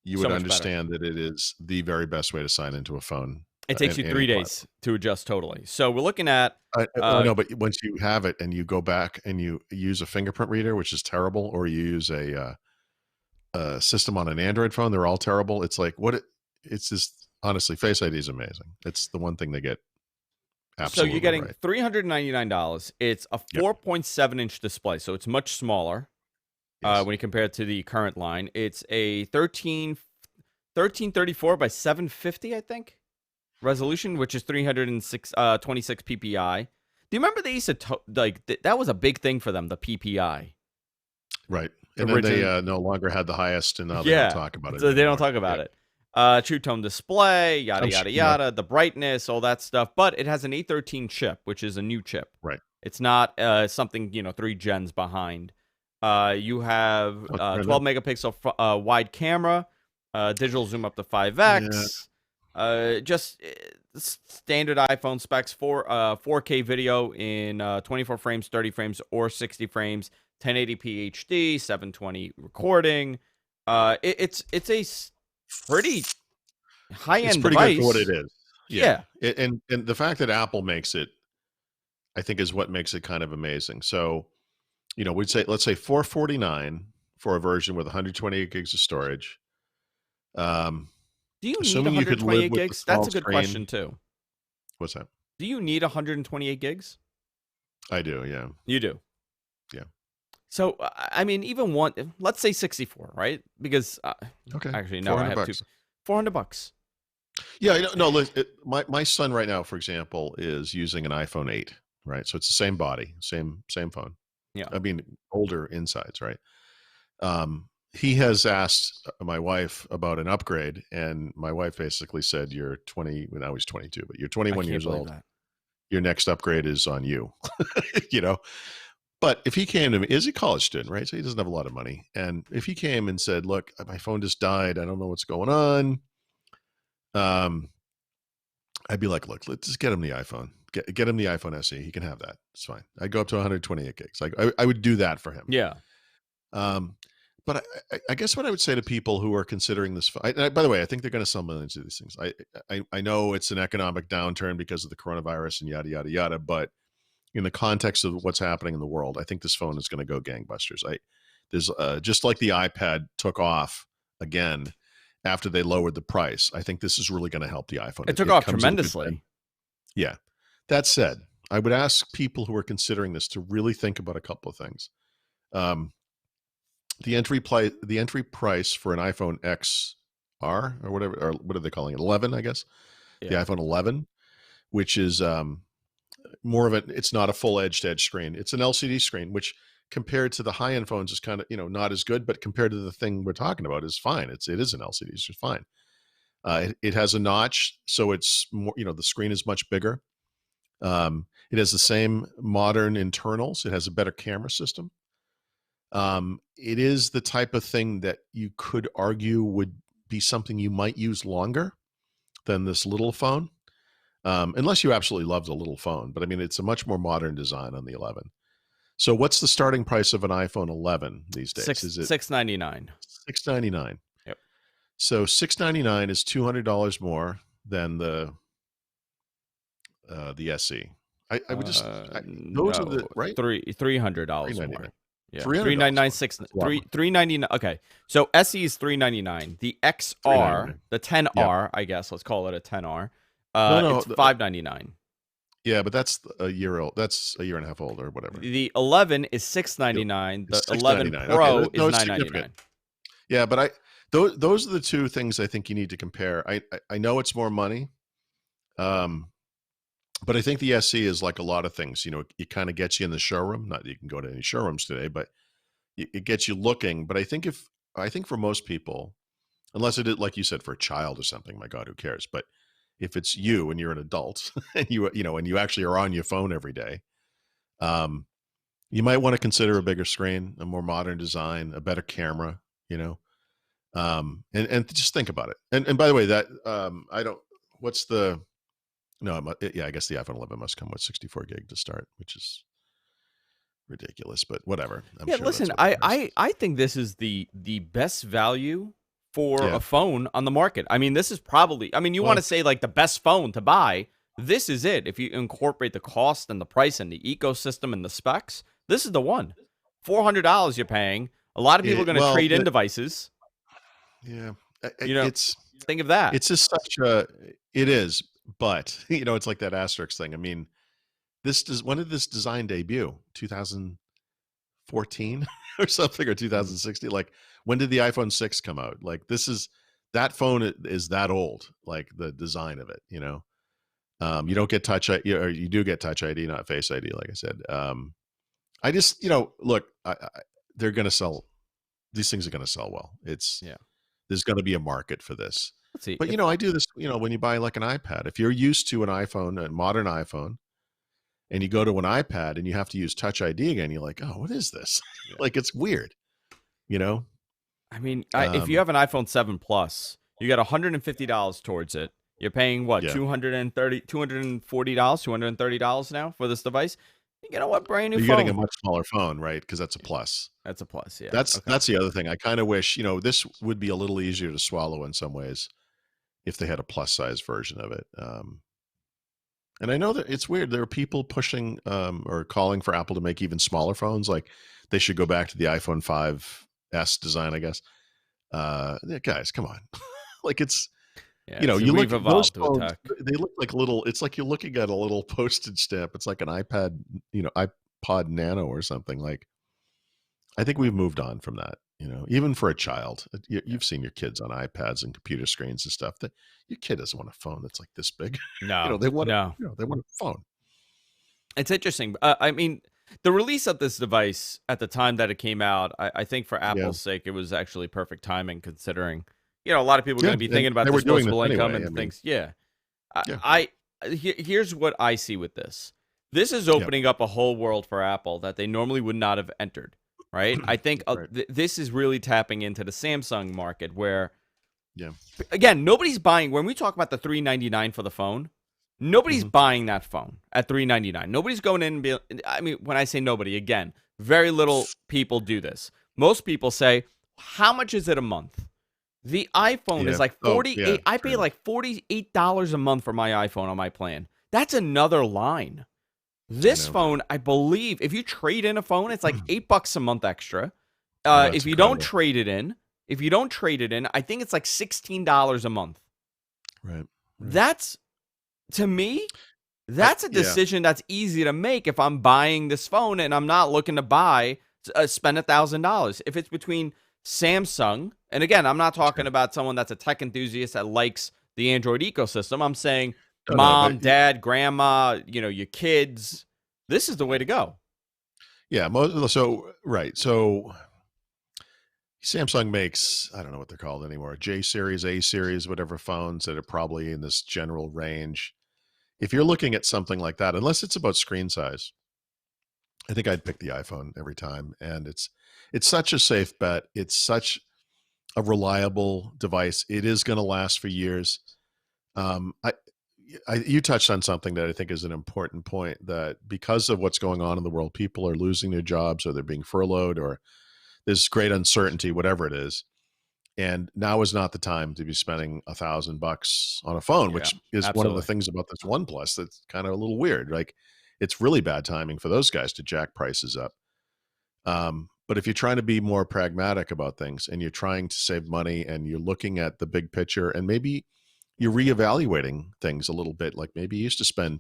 you would understand that it is the very best way to sign into a phone. It takes you 3 days to adjust totally. So we're looking at. No, but once you have it and you go back and you use a fingerprint reader, which is terrible, or you use a system on an Android phone, they're all terrible. It's like it's just honestly, Face ID is amazing. It's the one thing they get. Absolutely. So you're getting $399. It's a 4.7-inch display, so it's much smaller when you compare it to the current line. It's a 1334 by 750, I think. Resolution, which is 326 PPI. Do you remember they used to that was a big thing for them, the PPI? Right, and then they no longer had the highest, and now they don't talk about it. So they don't talk about it. True tone display, yada yada yada, the brightness, all that stuff. But it has an A13 chip, which is a new chip. Right. It's not something 3 gens behind. You have 12 megapixel wide camera, digital zoom up to 5x. Just standard iPhone specs for 4K video in 24 frames, 30 frames, or 60 frames, 1080p HD, 720 recording. It's a pretty high-end pretty device. Good for what it is. Yeah. And the fact that Apple makes it, I think, is what makes it kind of amazing. So, let's say $449 for a version with 128 gigs of storage. Do you need 128 gigs? That's a good question, too. What's that? Do you need 128 gigs? I do, yeah. You do? Yeah. So, I mean, even let's say 64, right? Because, okay. Actually, no, I have $400. Yeah, no, look, my son right now, for example, is using an iPhone 8, right? So it's the same body, same phone. Yeah. I mean, older insides, right? He has asked my wife about an upgrade, and my wife basically said, "You're 20." Well, now he's 22, but you're 21 years old. Your next upgrade is on you. But if he came to me, is he a college student, right? So he doesn't have a lot of money. And if he came and said, look, my phone just died. I don't know what's going on. I'd be like, look, let's just get him the iPhone. Get him the iPhone SE. He can have that. It's fine. I'd go up to 128 gigs. Like I would do that for him. Yeah. But I guess what I would say to people who are considering this, by the way, I think they're going to sell millions of these things. I know it's an economic downturn because of the coronavirus and yada, yada, yada. But in the context of what's happening in the world, I think this phone is going to go gangbusters. There's just like the iPad took off again after they lowered the price. I think this is really going to help the iPhone. It took off tremendously. Yeah. That said, I would ask people who are considering this to really think about a couple of things. The entry price for an iPhone XR or whatever, or what are they calling it? 11, I guess. Yeah. The iPhone 11, which is more of it's not a full edge-to-edge screen. It's an LCD screen, which compared to the high-end phones is kind of, not as good, but compared to the thing we're talking about is fine. It is an LCD, it's just fine. It has a notch, so it's more, the screen is much bigger. It has the same modern internals. It has a better camera system. It is the type of thing that you could argue would be something you might use longer than this little phone. Unless you absolutely love the little phone, but I mean, it's a much more modern design on the 11. So what's the starting price of an iPhone 11 these days? Is it $699? $699. Yep. So $699 is $200 more than the SE. I would just those are the right $300 more. Yeah, $399. $399. Okay, so SE is $399. The XR, the 10R, yeah. I guess let's call it a 10R. It's $599. Yeah, but that's a year old. That's a year and a half old or whatever. The 11 is $699. The 11 Pro is $999. Yeah, but those are the two things I think you need to compare. I know it's more money, but I think the SE is like a lot of things. It kind of gets you in the showroom. Not that you can go to any showrooms today, but it gets you looking. But I think for most people, unless it is like you said for a child or something, my God, who cares? But if it's you and you're an adult and you actually are on your phone every day, you might want to consider a bigger screen, a more modern design, a better camera, and just think about it. And by the way, that I guess the iPhone 11 must come with 64 gig to start, which is ridiculous, but whatever. Listen, I think this is the best value for a phone on the market. I mean, this is probably, you want to say like the best phone to buy. This is it. If you incorporate the cost and the price and the ecosystem and the specs, this is the one. $400 you're paying. A lot of people are going to trade in devices. Yeah. Think of that. It's just it is, but it's like that asterisk thing. I mean, when did this design debut? 2014 or something, or 2016? Like, when did the iPhone 6 come out? Like, that phone is that old, like the design of it, you don't get Touch ID, or you do get Touch ID, not Face ID, like I said. I just, look, they're going to sell, these things are going to sell well. There's going to be a market for this. Let's see. But, I do this, when you buy like an iPad, if you're used to an iPhone, a modern iPhone, and you go to an iPad and you have to use Touch ID again, you're like, oh, what is this? Yeah. Like, it's weird, I mean, if you have an iPhone 7 Plus, you got $150 towards it. You're paying what, $240, $230 now for this device? You know what, brand new phone. You're getting a much smaller phone, right? Because that's a plus. That's a plus, yeah. That's the other thing. I kind of wish, this would be a little easier to swallow in some ways if they had a plus size version of it. And I know that it's weird. There are people pushing or calling for Apple to make even smaller phones. Like, they should go back to the iPhone 5S design, I guess. Guys, come on. Like, it's, you look at those phones, they look like it's like you're looking at a little postage stamp. It's like an iPad, iPod Nano or something. Like, I think we've moved on from that, even for a child. You've seen your kids on iPads and computer screens and stuff. That your kid doesn't want a phone that's like this big. No, they want a phone. It's interesting. I mean, the release of this device at the time that it came out, I think for Apple's sake, it was actually perfect timing, considering, a lot of people are going to be thinking about disposable income and things. Yeah. Here's what I see with this. This is Yep. opening up a whole world for Apple that they normally would not have entered, right? I think Right. this is really tapping into the Samsung market where, Yeah. again, nobody's buying. When we talk about the $399 for the phone, nobody's Hmm. buying that phone at $399. Nobody's going in and I mean, when I say nobody, again, very little people do this. Most people say, how much is it a month? The iPhone is Yeah. like Oh, yeah. 48. I pay True. like $48 a month for my iPhone on my plan. That's another line. I This know. phone, I believe, if you trade in a phone, it's like $8 a month extra. I know, it's If you don't incredible. trade it in, I think it's like $16 a month. Right. Right. That's, to me, that's a Yeah. decision that's easy to make if I'm buying this phone and I'm not looking to spend $1,000. If it's between Samsung, and again, I'm not talking Sure. about someone that's a tech enthusiast that likes the Android ecosystem. I'm saying No, but mom, dad, grandma, your kids. This is the way to go. yeah. So right. So Samsung makes, I don't know what they're called anymore, J series, A series, whatever phones that are probably in this general range. If you're looking at something like that, unless it's about screen size, I think I'd pick the iPhone every time. And it's such a safe bet. It's such a reliable device. It is going to last for years. Um, I, you touched on something that I think is an important point, that because of what's going on in the world, people are losing their jobs, or they're being furloughed, or there's great uncertainty, whatever it is. And now is not the time to be spending $1,000 on a phone, Yeah, which is one of the absolutely. things about this OnePlus that's kind of a little weird. Like, it's really bad timing for those guys to jack prices up. But if you're trying to be more pragmatic about things, and you're trying to save money, and you're looking at the big picture, and maybe you're reevaluating things a little bit, like maybe you used to spend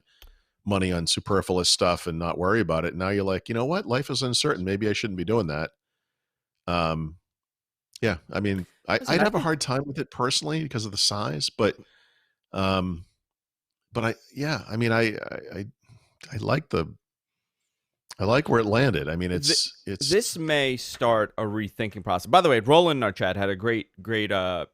money on superfluous stuff and not worry about it. Now you're like, you know what? Life is uncertain. Maybe I shouldn't be doing that. Um, yeah, I mean, Listen, I'd I have a think hard time with it personally because of the size, um, but yeah, I mean, I like I like where it landed. I mean, th- it's this may start a rethinking process. By the way, Roland in our chat had a great yeah,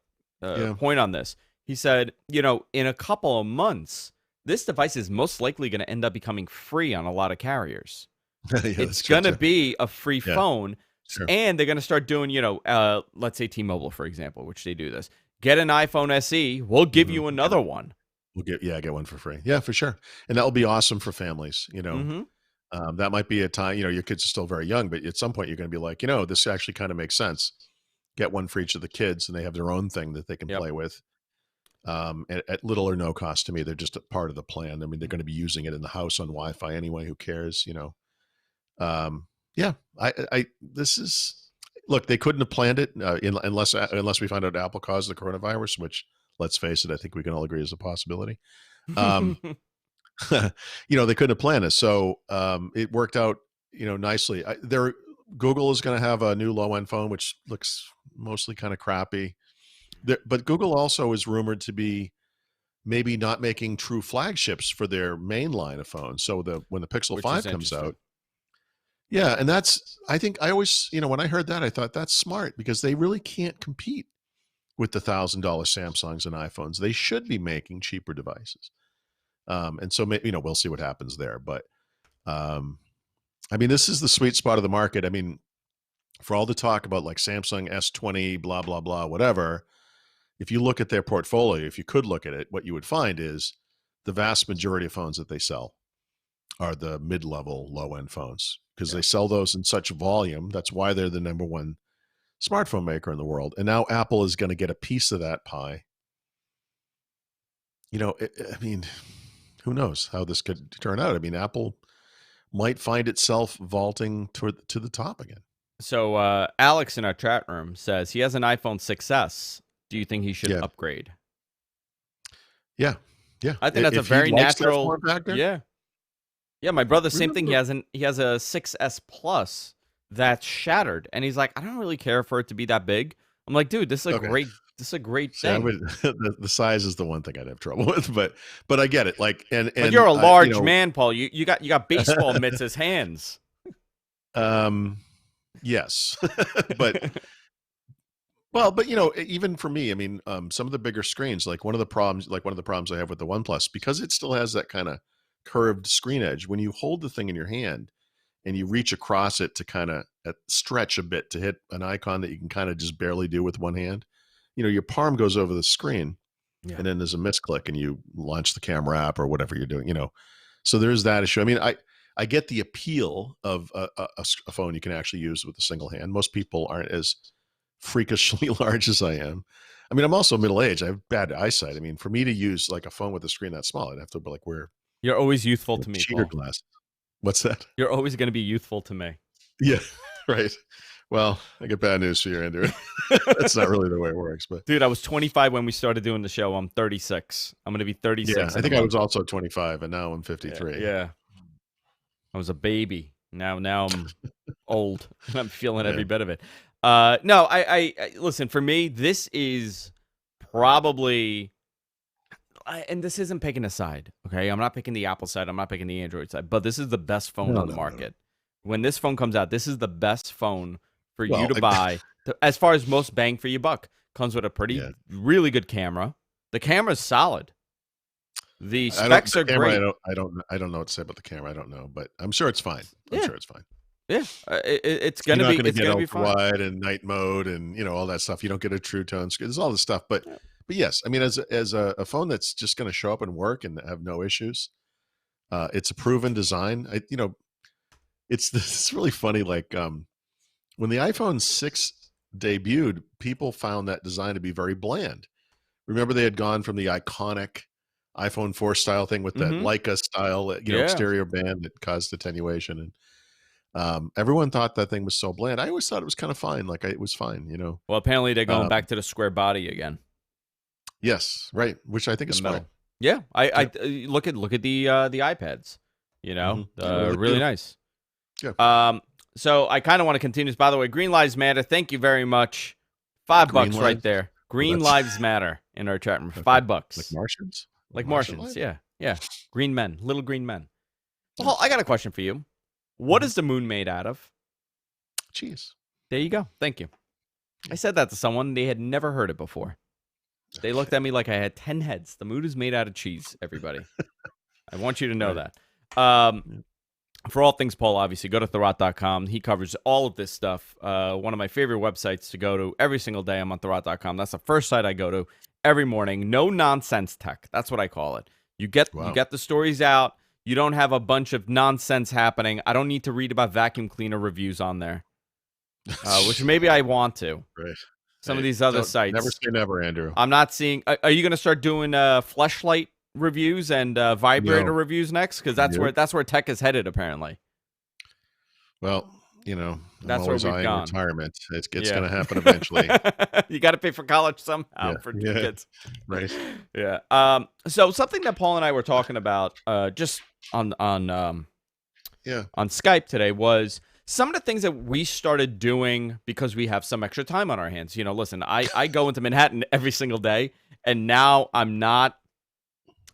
point on this. He said, in a couple of months, this device is most likely going to end up becoming free on a lot of carriers. yeah, It's that's true going to too. be a free Yeah, phone, sure. and they're going to start doing, let's say T-Mobile, for example, which they do this. Get an iPhone SE, we'll give Hmm. you another one. We'll get one for free. Yeah, for sure. And that will be awesome for families. Mm-hmm. That might be a time. Your kids are still very young, but at some point you're going to be like, this actually kind of makes sense. Get one for each of the kids, and they have their own thing that they can Yep. play with. At little or no cost to me. They're just a part of the plan. I mean, they're going to be using it in the house on Wi-Fi anyway. Who cares? Um, yeah, this is, look, they couldn't have planned it unless we find out Apple caused the coronavirus, which, let's face it, I think we can all agree is a possibility. Um, they couldn't have planned it. So it worked out, nicely. Google is going to have a new low end phone, which looks mostly kind of crappy. But Google also is rumored to be maybe not making true flagships for their main line of phones. So when the Pixel Which is 5 comes interesting. out, yeah, and I think I always, when I heard that, I thought that's smart, because they really can't compete with the $1,000 Samsungs and iPhones. They should be making cheaper devices. And so, we'll see what happens there. But um, I mean, this is the sweet spot of the market. I mean, for all the talk about like Samsung S20, blah, blah, blah, whatever, if you look at their portfolio, if you could look at it, what you would find is the vast majority of phones that they sell are the mid-level, low-end phones, because Yeah. they sell those in such volume. That's why they're the number one smartphone maker in the world. And now Apple is going to get a piece of that pie. I mean, who knows how this could turn out? I mean, Apple might find itself vaulting to the top again. So Alex in our chat room says he has an iPhone 6S. Do you think he should Yeah, upgrade? yeah, yeah. I think that's a If he very likes that natural. form factor, Yeah. Yeah, my brother, same thing. He remember, has a 6S Plus that's shattered, and he's like, I don't really care for it to be that big. I'm like, dude, okay. this is a great See, I thing. would the size is the one thing I'd have trouble with, but I get it. Like, But and you're a I, large man, Paul. You got baseball mitts as hands. um, yes, but but even for me, I mean, some of the bigger screens, like one of the problems I have with the OnePlus, because it still has that kind of curved screen edge. When you hold the thing in your hand and you reach across it to kind of stretch a bit to hit an icon that you can kind of just barely do with one hand, your palm goes over the screen, and then there's a misclick and you launch the camera app or whatever you're doing, So there's that issue. I mean, I get the appeal of a phone you can actually use with a single hand. Most people aren't as freakishly large as I am. I mean, I'm also middle-aged. I have bad eyesight. I mean, for me to use like a phone with a screen that small, I'd have to like wear You're always youthful to me, cheater Paul. glasses. What's that? You're always going to be youthful to me. Yeah, right. Well, I get bad news for you, Andrew. That's not really the way it works. But dude, I was 25 when we started doing the show. I'm 36. I'm going to be 36. Yeah, I think I was also 25, and now I'm 53. Yeah. I was a baby. Now I'm old. I'm feeling every bit of it. No, I listen, for me, this is probably, and this isn't picking a side, okay? I'm not picking the Apple side. I'm not picking the Android side, but this is the best phone on the market. No. When this phone comes out, this is the best phone for you to buy. As far as most bang for your buck, comes with a really good camera. The camera's solid. The specs are great. I don't know what to say about the camera. I don't know, but I'm sure it's fine. I'm sure it's fine. Yeah, it's gonna be. It's gonna be fine. Wide and night mode and all that stuff. You don't get a true tone screen. There's all this stuff, but yes, I mean, as a phone that's just going to show up and work and have no issues, it's a proven design. It's really funny. Like when the iPhone 6 debuted, people found that design to be very bland. Remember, they had gone from the iconic iPhone 4 style thing with that Leica style, stereo band that caused attenuation, and everyone thought that thing was so bland. I always thought it was kind of fine. Like it was fine, Well, apparently they're going back to the square body again. Yes, right, which I think is smart. Yeah, I look at the iPads. Really nice. Yeah. So I kind of want to continue this. By the way, Green Lives Matter. Thank you very much. $5 right there. Green Lives Matter in our chat room. $5. Like Martians. Like Martians, yeah. Green men, little green men. Well, I got a question for you. What is the moon made out of? Cheese. There you go. Thank you. I said that to someone. They had never heard it before. They looked at me like I had 10 heads. The moon is made out of cheese, everybody. I want you to know that. For all things Paul, obviously, go to Thurrott.com. He covers all of this stuff. One of my favorite websites to go to every single day. I'm on Thurrott.com. That's the first site I go to every morning. No nonsense tech. That's what I call it. You get the stories out. You don't have a bunch of nonsense happening. I don't need to read about vacuum cleaner reviews on there, which maybe I want to. Right. Some of these other sites. Never say never, Andrew. I'm not seeing. Are you going to start doing fleshlight reviews and vibrator reviews next? Because that's where tech is headed, apparently. Well, that's where we've gone. Retirement. It's going to happen eventually. You got to pay for college somehow for kids. Right. Yeah. So something that Paul and I were talking about just on Skype today was some of the things that we started doing because we have some extra time on our hands. Listen, I go into Manhattan every single day, and now I'm not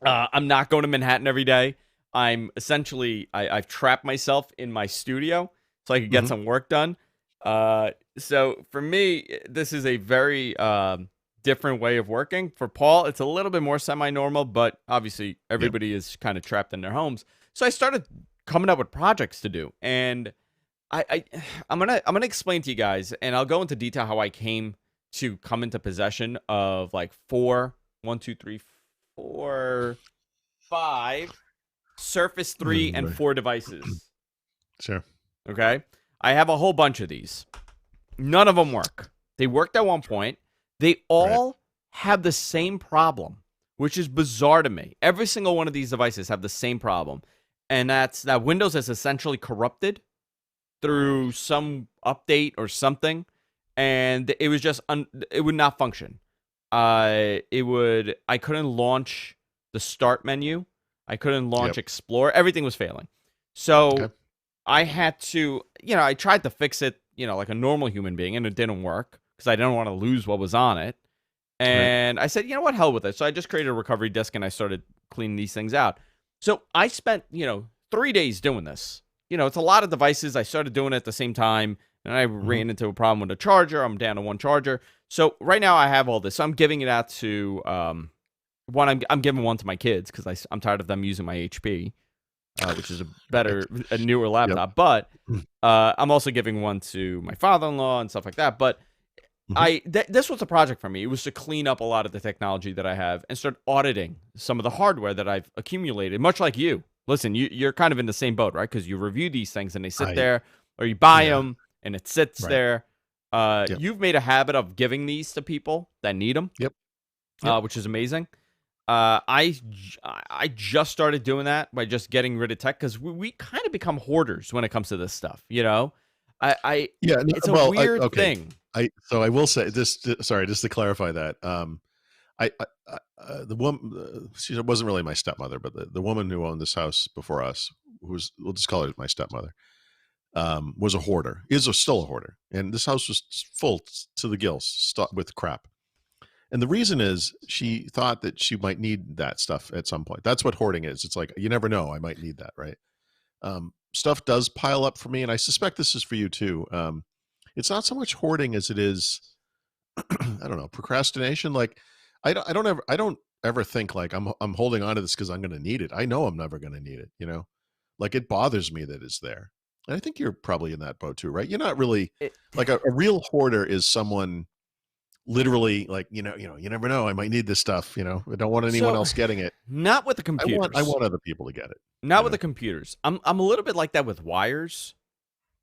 going to Manhattan every day. I'm essentially I've trapped myself in my studio so I could get some work done. So for me, this is a very different way of working. For Paul, it's a little bit more semi-normal, but obviously everybody is kind of trapped in their homes. So I started coming up with projects to do, and I'm gonna explain to you guys, and I'll go into detail how I came to come into possession of like 5 Surface 3 and 4 devices. Sure. Okay. I have a whole bunch of these. None of them work. They worked at one point. They all have the same problem, which is bizarre to me. Every single one of these devices have the same problem, and that's that Windows is essentially corrupted through some update or something, and it was just it would not function. I couldn't launch the start menu. I couldn't launch Explore. Everything was failing. So I had to, I tried to fix it, like a normal human being, and it didn't work because I didn't want to lose what was on it. And I said, you know what, hell with it. So I just created a recovery disk and I started cleaning these things out. So I spent, 3 days doing this. It's a lot of devices. I started doing it at the same time, and I ran into a problem with a charger. I'm down to one charger. So right now I have all this. So I'm giving it out to I'm giving one to my kids because I'm tired of them using my HP. which is Right. a newer Yep. laptop. But I'm also giving one to my father-in-law and stuff like that. But Mhm. this was a project for me. It was to clean up a lot of the technology that I have and start auditing some of the hardware that I've accumulated, much like you. Listen, you're kind of in the same boat, right? Because you review these things and they sit I there, or you buy Yeah. them and it sits Right. there. Yep. You've made a habit of giving these to people that need them, Yep. Yep. which is amazing. I just started doing that by just getting rid of tech because we kind of become hoarders when it comes to this stuff. You know, Yeah. No, it's a well, weird okay. thing. I will say this. Sorry, just to clarify that. The woman, she wasn't really my stepmother, but the woman who owned this house before us, we'll just call her my stepmother, was a hoarder. Still a hoarder, and this house was full to the gills with crap. And the reason is she thought that she might need that stuff at some point. That's what hoarding is. It's like, you never know, I might need that, right? Stuff does pile up for me, and I suspect this is for you too. It's not so much hoarding as it is, I don't know, procrastination. Like, I don't ever think like I'm holding on to this because I'm going to need it. I know I'm never going to need it. You know, like it bothers me that it's there. And I think you're probably in that boat too, right? You're not really It, like a real hoarder is someone literally like, you never know. I might need this stuff. I don't want anyone so, else getting it. not with the I computers. want other people to get it. Not You with the know? computers. I'm a little bit like that with wires.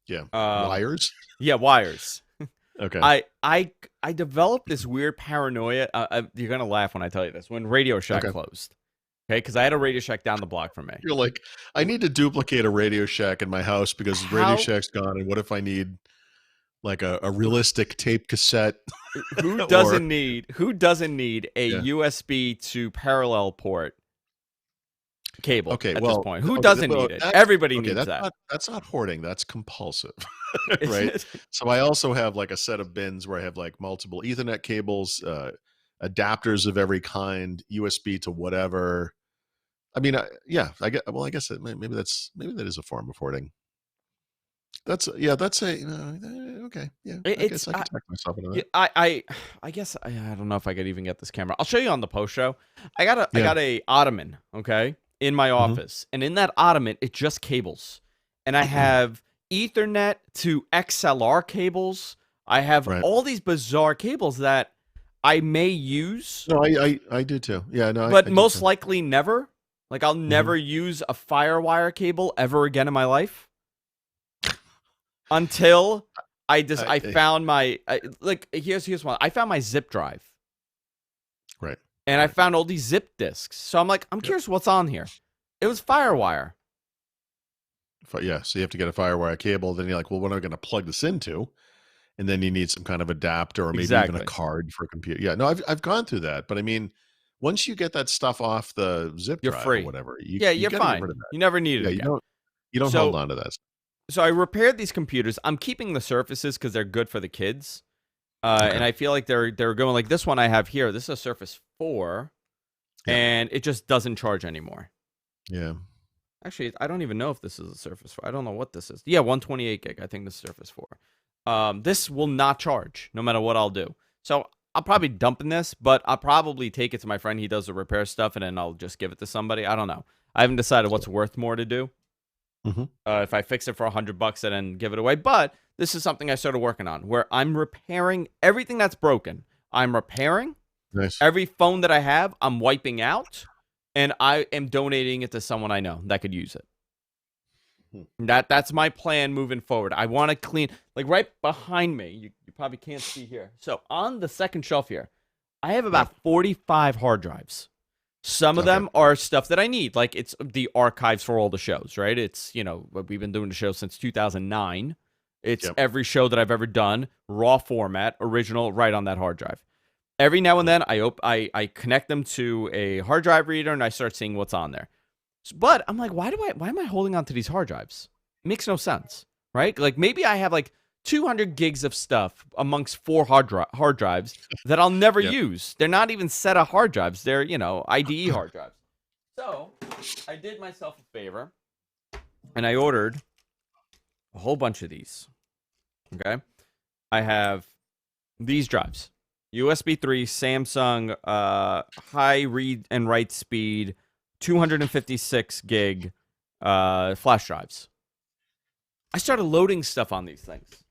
Yeah. Um, Wires. yeah, wires. Okay. I developed this weird paranoia. You're gonna laugh when I tell you this. When Radio Shack Okay. closed, okay, because I had a Radio Shack down the block from me. You're like, I need to duplicate a Radio Shack in my house because Radio How? Shack's gone. And what if I need like a realistic tape cassette Who or doesn't need? Who doesn't need a yeah. USB to parallel port cable Okay, at this well, point? Who okay, doesn't well, need it? Everybody okay, needs that. that's not hoarding, that's compulsive, Is right? it? So I also have like a set of bins where I have like multiple Ethernet cables, adapters of every kind, USB to whatever. I mean, yeah, I guess maybe that is a form of hoarding. That's a okay, yeah. I It's guess I can check myself into yeah, that. I guess I don't know if I could even get this camera. I'll show you on the post show. I Yeah. got a ottoman, okay, in my Mhm. office, and in that ottoman, it just cables, and I have Ethernet to XLR cables. I have Right. all these bizarre cables that I may use, No, I do too. Yeah, no, but I do most too. likely never. Like I'll Mhm. never use a FireWire cable ever again in my life until I I found my like here's one. I found my zip drive. right. And I Right. found all these zip disks. So I'm like, I'm Yep. curious what's on here. It was FireWire. Yeah, so you have to get a FireWire cable. Then you're like, well, what am I going to plug this into? And then you need some kind of adapter or maybe even a Exactly. card for a computer. Yeah, no, I've gone through that, but I mean, once you get that stuff off the zip You're drive or free. whatever, Yeah, you you're got to get rid of fine. that. You never need it Yeah, again. you don't hold So on to that. so I repaired these computers. I'm keeping the surfaces because they're good for the kids. Okay. And I feel like they're going like this one I have here. This is a Surface 4, Yeah. and it just doesn't charge anymore. Yeah. Actually, I don't even know if this is a Surface 4. I don't know what this is. Yeah, 128 gig. I think this is Surface 4. This will not charge no matter what I'll do. So I'll probably dump in this, but I'll probably take it to my friend. He does the repair stuff, and then I'll just give it to somebody. I don't know. I haven't decided what's worth more to do. Hmm. If I fix it for $100 and then give it away. But this is something I started working on where I'm repairing everything that's broken. I'm repairing Nice. every phone that I have. I'm wiping out, and I am donating it to someone I know that could use it. That's my plan moving forward. I want to clean, like right behind me. You probably can't see here. So on the second shelf here, I have about 45 hard drives. Some of Okay. them are stuff that I need, like it's the archives for all the shows, right? It's, we've been doing the show since 2009. It's Yep. every show that I've ever done, raw format, original, right on that hard drive. Every now and then, I connect them to a hard drive reader and I start seeing what's on there. But I'm like, why am I holding on to these hard drives? It makes no sense, right? Like maybe I have like 200 gigs of stuff amongst 4 hard drives that I'll never Yep. use. They're not even SATA hard drives. They're, IDE hard drives. So I did myself a favor and I ordered a whole bunch of these. Okay. I have these drives. USB 3, Samsung, high read and write speed, 256 gig, flash drives. I started loading stuff on these things.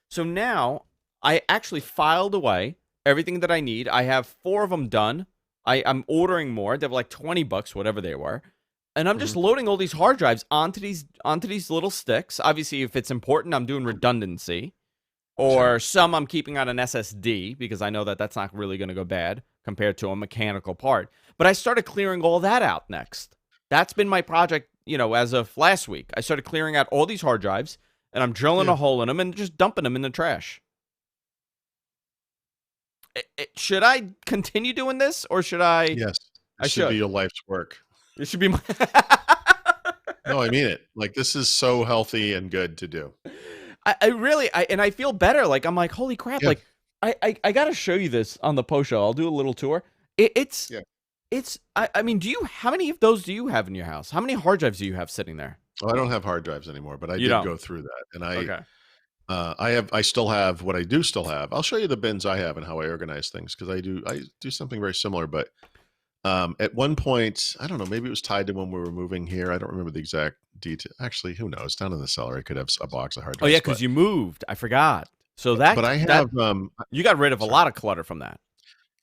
So now I actually filed away everything that I need. I have 4 of them done. I'm ordering more. They were like $20, whatever they were. And I'm just loading all these hard drives onto these little sticks. Obviously, if it's important, I'm doing redundancy. Or some I'm keeping on an SSD because I know that that's not really going to go bad compared to a mechanical part. But I started clearing all that out next. That's been my project, as of last week. I started clearing out all these hard drives, and I'm drilling a hole in them and just dumping them in the trash. Should I continue doing this, or should I? Yes. I should be your life's work. It should be my... No, I mean it. Like, this is so healthy and good to do. I really feel better. Like, I'm like, holy crap. Yeah. Like, I got to show you this on the post show. I'll do a little tour. I mean, how many of those do you have in your house? How many hard drives do you have sitting there? Well, I don't have hard drives anymore, but I did go through that. And I still have what I do still have. I'll show you the bins I have and how I organize things, because I do something very similar. But at one point, I don't know, maybe it was tied to when we were moving here. I don't remember the exact detail. Actually, who knows? Down in the cellar, I could have a box of hard drives. Oh yeah, because you moved. I forgot. So that, but I have you got rid of a lot of clutter from that.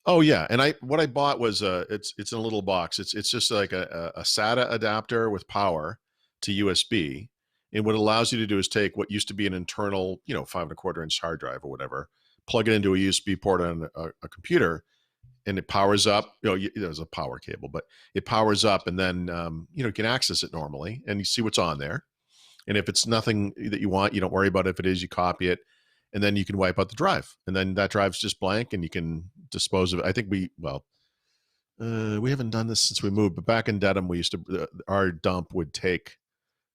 Oh yeah, and what I bought was it's in a little box. It's just like a SATA adapter with power to USB, and what it allows you to do is take what used to be an internal, 5.25-inch hard drive or whatever, plug it into a USB port on a computer, and it powers up. There's a power cable, but it powers up, and then you can access it normally, and you see what's on there. And if it's nothing that you want, you don't worry about it. If it is, you copy it. And then you can wipe out the drive, and then that drive's just blank, and you can dispose of it. I think we haven't done this since we moved, but back in Dedham, we used to our dump would take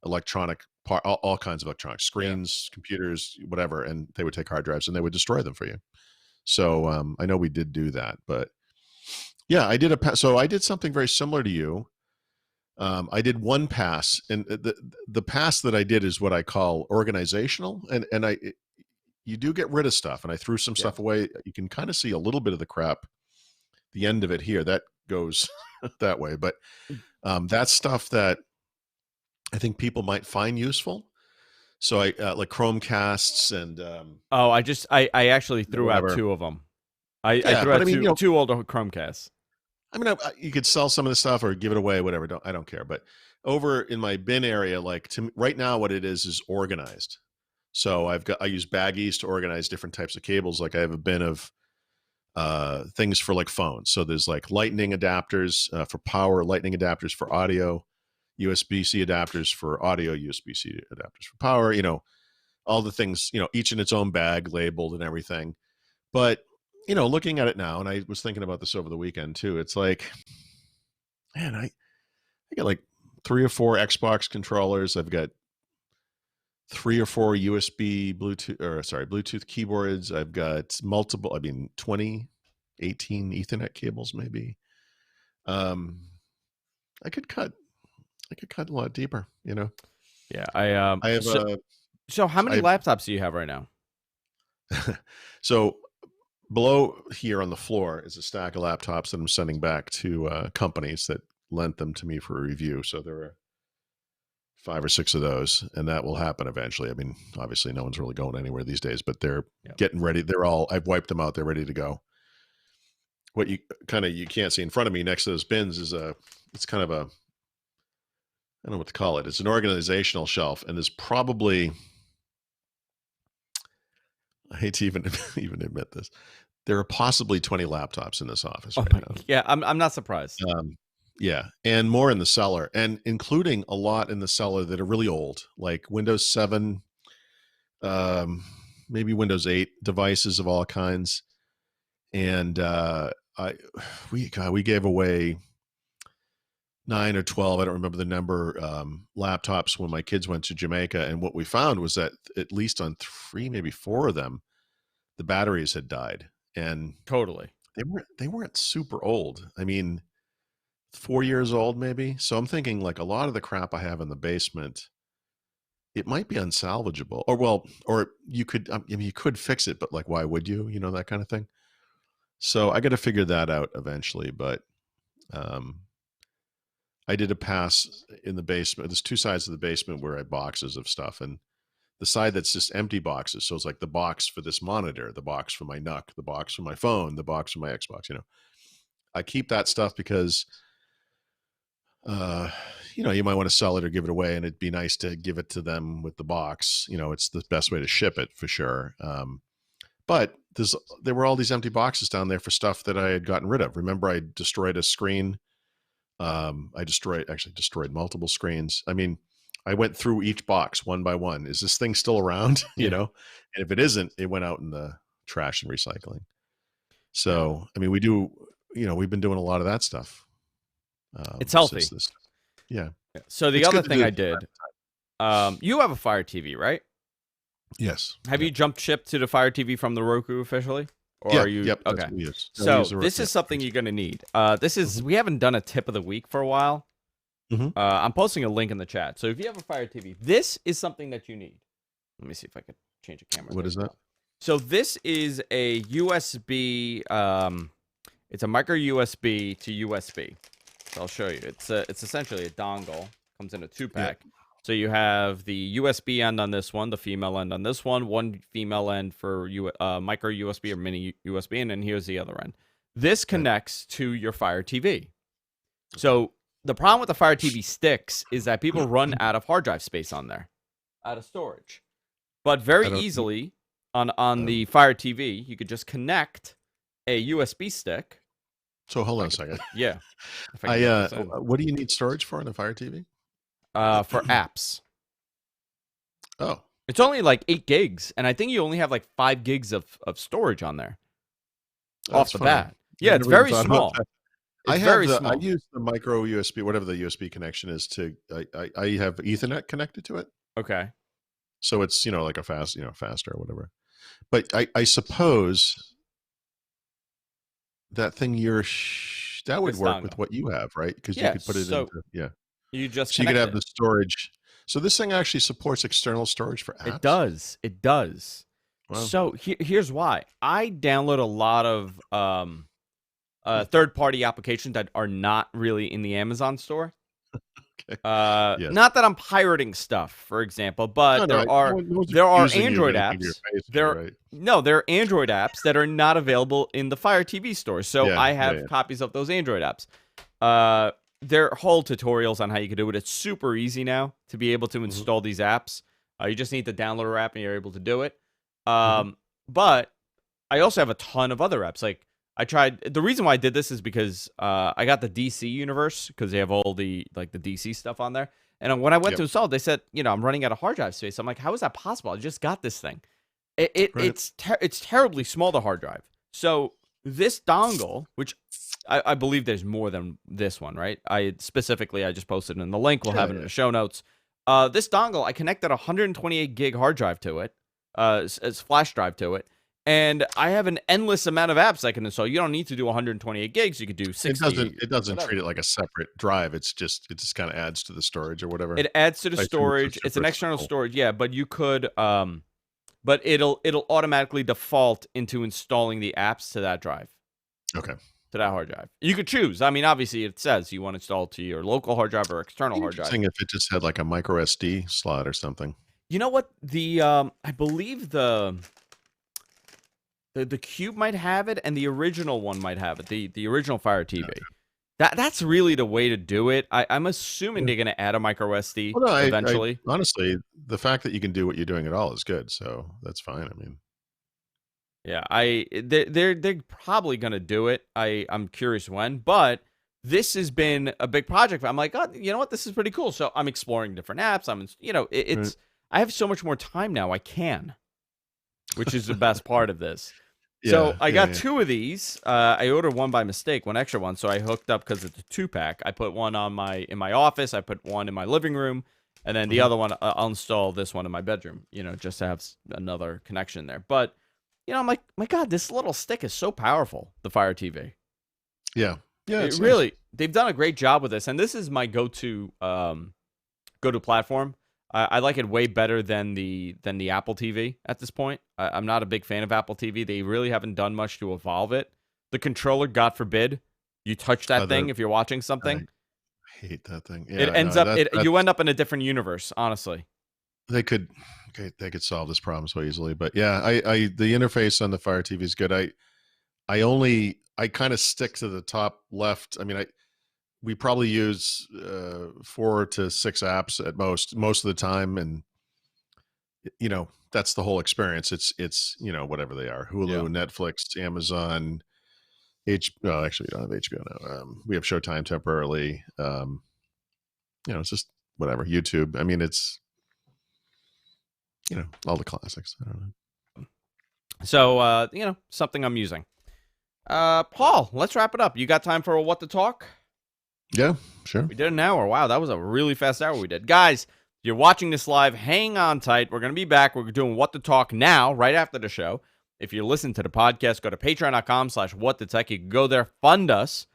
electronic part, all kinds of electronics, screens, computers, whatever, and they would take hard drives and they would destroy them for you. So I know we did do that, but yeah, I did something very similar to you. I did one pass, and the pass that I did is what I call organizational, and you do get rid of stuff, and I threw some stuff away. You can kind of see a little bit of the crap, the end of it here, that goes that way. But that's stuff that I think people might find useful. So I like Chromecasts and I actually threw out 2 of them. I threw out two older Chromecasts. I mean, you could sell some of the stuff or give it away, whatever. I don't care. But over in my bin area, like right now, what it is organized. So I use baggies to organize different types of cables. Like I have a bin of things for like phones. So there's like lightning adapters for power, lightning adapters for audio, USB-C adapters for audio, USB-C adapters for power, all the things, each in its own bag, labeled and everything. But, looking at it now, and I was thinking about this over the weekend too, it's like, man, I got like 3 or 4 Xbox controllers. I've got 3 or 4 Bluetooth keyboards. I've got 20, 18 Ethernet cables, maybe. I could cut a lot deeper, Yeah, I have so how many laptops do you have right now? So below here on the floor is a stack of laptops that I'm sending back to companies that lent them to me for a review. So there are 5 or 6 of those, and that will happen eventually. I mean, obviously no one's really going anywhere these days, but they're getting ready. I've wiped them out. They're ready to go. What you can't see in front of me next to those bins is it's kind of a, I don't know what to call it. It's an organizational shelf, and there's probably, I hate to even admit this, there are possibly 20 laptops in this office right now. Yeah, I'm not surprised. Yeah, and more in the cellar, and including a lot in the cellar that are really old, like Windows 7, maybe Windows 8 devices of all kinds. And we gave away 9 or 12, I don't remember the number, laptops when my kids went to Jamaica. And what we found was that at least on 3, maybe 4 of them, the batteries had died. And totally, they weren't super old. I mean, 4 years old, maybe. So I'm thinking like a lot of the crap I have in the basement, it might be unsalvageable, or you could, you could fix it, but like, why would you, that kind of thing. So I got to figure that out eventually, but I did a pass in the basement. There's two sides of the basement where I had boxes of stuff, and the side that's just empty boxes. So it's like the box for this monitor, the box for my NUC, the box for my phone, the box for my Xbox. I keep that stuff because, uh, you might want to sell it or give it away, and it'd be nice to give it to them with the box. It's the best way to ship it for sure. But there were all these empty boxes down there for stuff that I had gotten rid of. Remember, I destroyed a screen. I actually destroyed multiple screens. I mean, I went through each box one by one. Is this thing still around? Yeah. And if it isn't, it went out in the trash and recycling. So, I mean, we've been doing a lot of that stuff. It's healthy. Yeah. So the other thing I did, you have a Fire TV, right? Yes. Have you jumped ship to the Fire TV from the Roku officially? Or Yeah. are you Yep. okay? So this is something you're gonna need. This is we haven't done a tip of the week for a while. Mhm. I'm posting a link in the chat. So if you have a Fire TV, this is something that you need. Let me see if I could change a camera. What is that? So this is a USB. It's a micro USB to USB. So I'll show you. It's essentially a dongle. Comes in a 2-pack. Yeah. So you have the USB end on this one, the female end on this one female end for micro USB or mini USB, and then here's the other end. This connects to your Fire TV. So the problem with the Fire TV sticks is that people run out of hard drive space on there, out of storage. But very easily on the Fire TV, you could just connect a USB stick. So hold on a second. Yeah. What do you need storage for in a Fire TV? For apps. Oh. It's only like 8 gigs, and I think you only have like 5 gigs of storage on there. Off the bat. Yeah, it's very small. I use the micro USB, whatever the USB connection is, I have Ethernet connected to it. Okay. So it's, like a faster or whatever. But I suppose that thing that would work with what you have, right? Because you could put it into, You just so you could have the storage. So this thing actually supports external storage for apps? It does. Wow. So here's why. I download a lot of third-party applications that are not really in the Amazon store. Okay. Yes. Not that I'm pirating stuff, for example, but there are Android apps. There are Android apps that are not available in the Fire TV store. So I have copies of those Android apps. There are whole tutorials on how you can do it. It's super easy now to be able to install these apps. You just need the downloader app and you're able to do it. But I also have a ton of other apps. Like the reason why I did this is because I got the DC universe because they have all the the DC stuff on there. And when I went to install it, they said, I'm running out of hard drive space. I'm like, how is that possible? I just got this thing. It's terribly small, the hard drive. So this dongle, which I believe there's more than this one, right? I just posted it in the link. We'll have it in the show notes. This dongle, I connected a 128 gig hard drive to it, as flash drive to it, and I have an endless amount of apps I can install. You don't need to do 128 gigs. You could do 60. It doesn't treat it like a separate drive. It just kind of adds to the storage or whatever. It adds to the storage. It's an external storage, but you could, but it'll automatically default into installing the apps to that drive. Okay. To that hard drive. You could choose. I mean, obviously, it says you want to install to your local hard drive or external hard drive. If it just had like a micro SD slot or something. You know what? I believe the Cube might have it, and the original one might have it. The original Fire TV. Okay. That's really the way to do it. I'm assuming they're going to add a micro SD eventually. Honestly, the fact that you can do what you're doing at all is good. So that's fine. I mean. Yeah, they're probably gonna do it. I'm curious when, but this has been a big project. I'm like, oh, you know what, this is pretty cool. So I'm exploring different apps. I have so much more time now. I can, which is the best part of this. So I got 2 of these. I ordered one by mistake, one extra one. So I hooked up because it's a 2-pack. I put one in my office. I put one in my living room, and then the other one I'll install this one in my bedroom. Just to have another connection there, but. I'm like, my God, this little stick is so powerful, the Fire TV. Yeah. Really, they've done a great job with this. And this is my go-to platform. I like it way better than the Apple TV at this point. I'm not a big fan of Apple TV. They really haven't done much to evolve it. The controller, God forbid, you touch that thing if you're watching something. I hate that thing. It Yeah, ends no, up that's you end up in a different universe, honestly. they could solve this problem so easily. But yeah, I the interface on the Fire TV is good. I kind of stick to the top left. I mean, we probably use 4 to 6 apps at most of the time, and that's the whole experience. It's whatever they are: Yeah. Hulu, Netflix, Amazon, well, actually, we don't have HBO now. We have Showtime temporarily. It's just whatever. YouTube. I mean, it's all the classics. I don't know. So something I'm using. Paul, let's wrap it up. You got time for a what to talk? Yeah, sure. We did an hour. Wow, that was a really fast hour we did. Guys, if you're watching this live, hang on tight. We're going to be back. We're doing what to talk now, right after the show. If you listen to the podcast, go to patreon.com/whatthetech. You can go there, fund us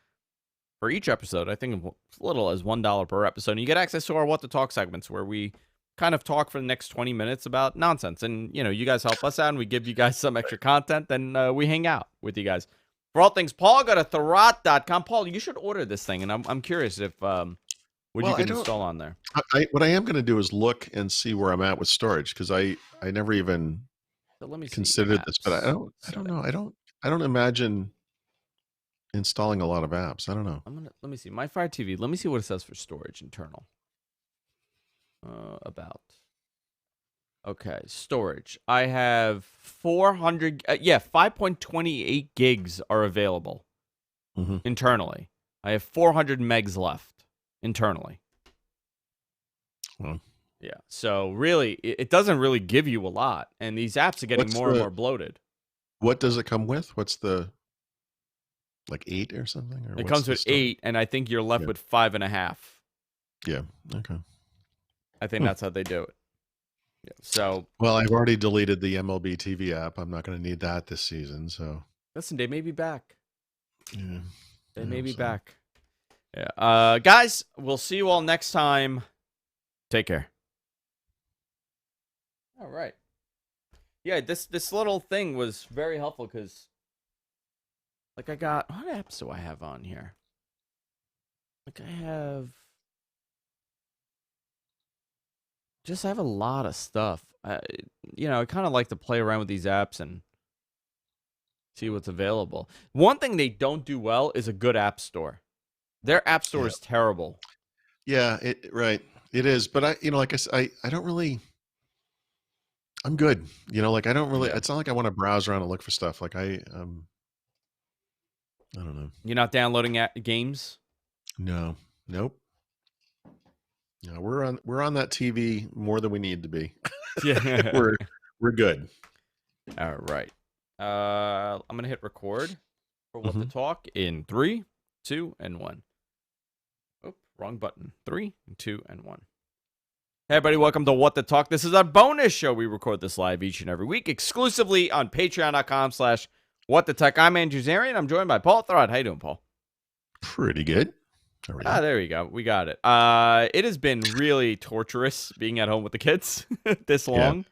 for each episode. I think as little as $1 per episode. And you get access to our What to Talk segments where we kind of talk for the next 20 minutes about nonsense. And, you guys help us out and we give you guys some extra content. Then we hang out with you guys. For all things Paul, go to Thurrott.com. Paul, you should order this thing. And I'm curious if what you can install on there. What I am going to do is look and see where I'm at with storage, because I never even considered this, but I don't know. I don't imagine installing a lot of apps. I don't know. Let me see my Fire TV. Let me see what it says for storage internal. Okay, storage. I have 400. 5.28 gigs are available internally. I have 400 megs left internally. Well, yeah. So really, it doesn't really give you a lot, and these apps are getting more and more bloated. What does it come with? What's the 8 or something? Or it comes with 8, and I think you're left with 5.5. Yeah. Okay. I think that's how they do it. Yeah. So. Well, I've already deleted the MLB TV app. I'm not going to need that this season. So. Listen, they may be back. Yeah. They may be back. Yeah. Guys, we'll see you all next time. Take care. All right. Yeah, this little thing was very helpful because, I got, what apps do I have on here? I have a lot of stuff. I kind of like to play around with these apps and see what's available. One thing they don't do well is a good app store. Their app store is terrible. Yeah, right. It is, but like I said, I don't really. I'm good. I don't really. It's not like I want to browse around and look for stuff. I don't know. You're not downloading games? No. Nope. No, we're on that TV more than we need to be. Yeah, we're good. All right. I'm gonna hit record for what to talk in 3, 2, and 1. Oh, wrong button. 3, 2, and 1. Hey, everybody, welcome to What to Talk. This is our bonus show. We record this live each and every week, exclusively on patreon.com/whatthetech. I'm Andrew Zarian. I'm joined by Paul Thurrott. How you doing, Paul? Pretty good. There we go. We got it. It has been really torturous being at home with the kids this long.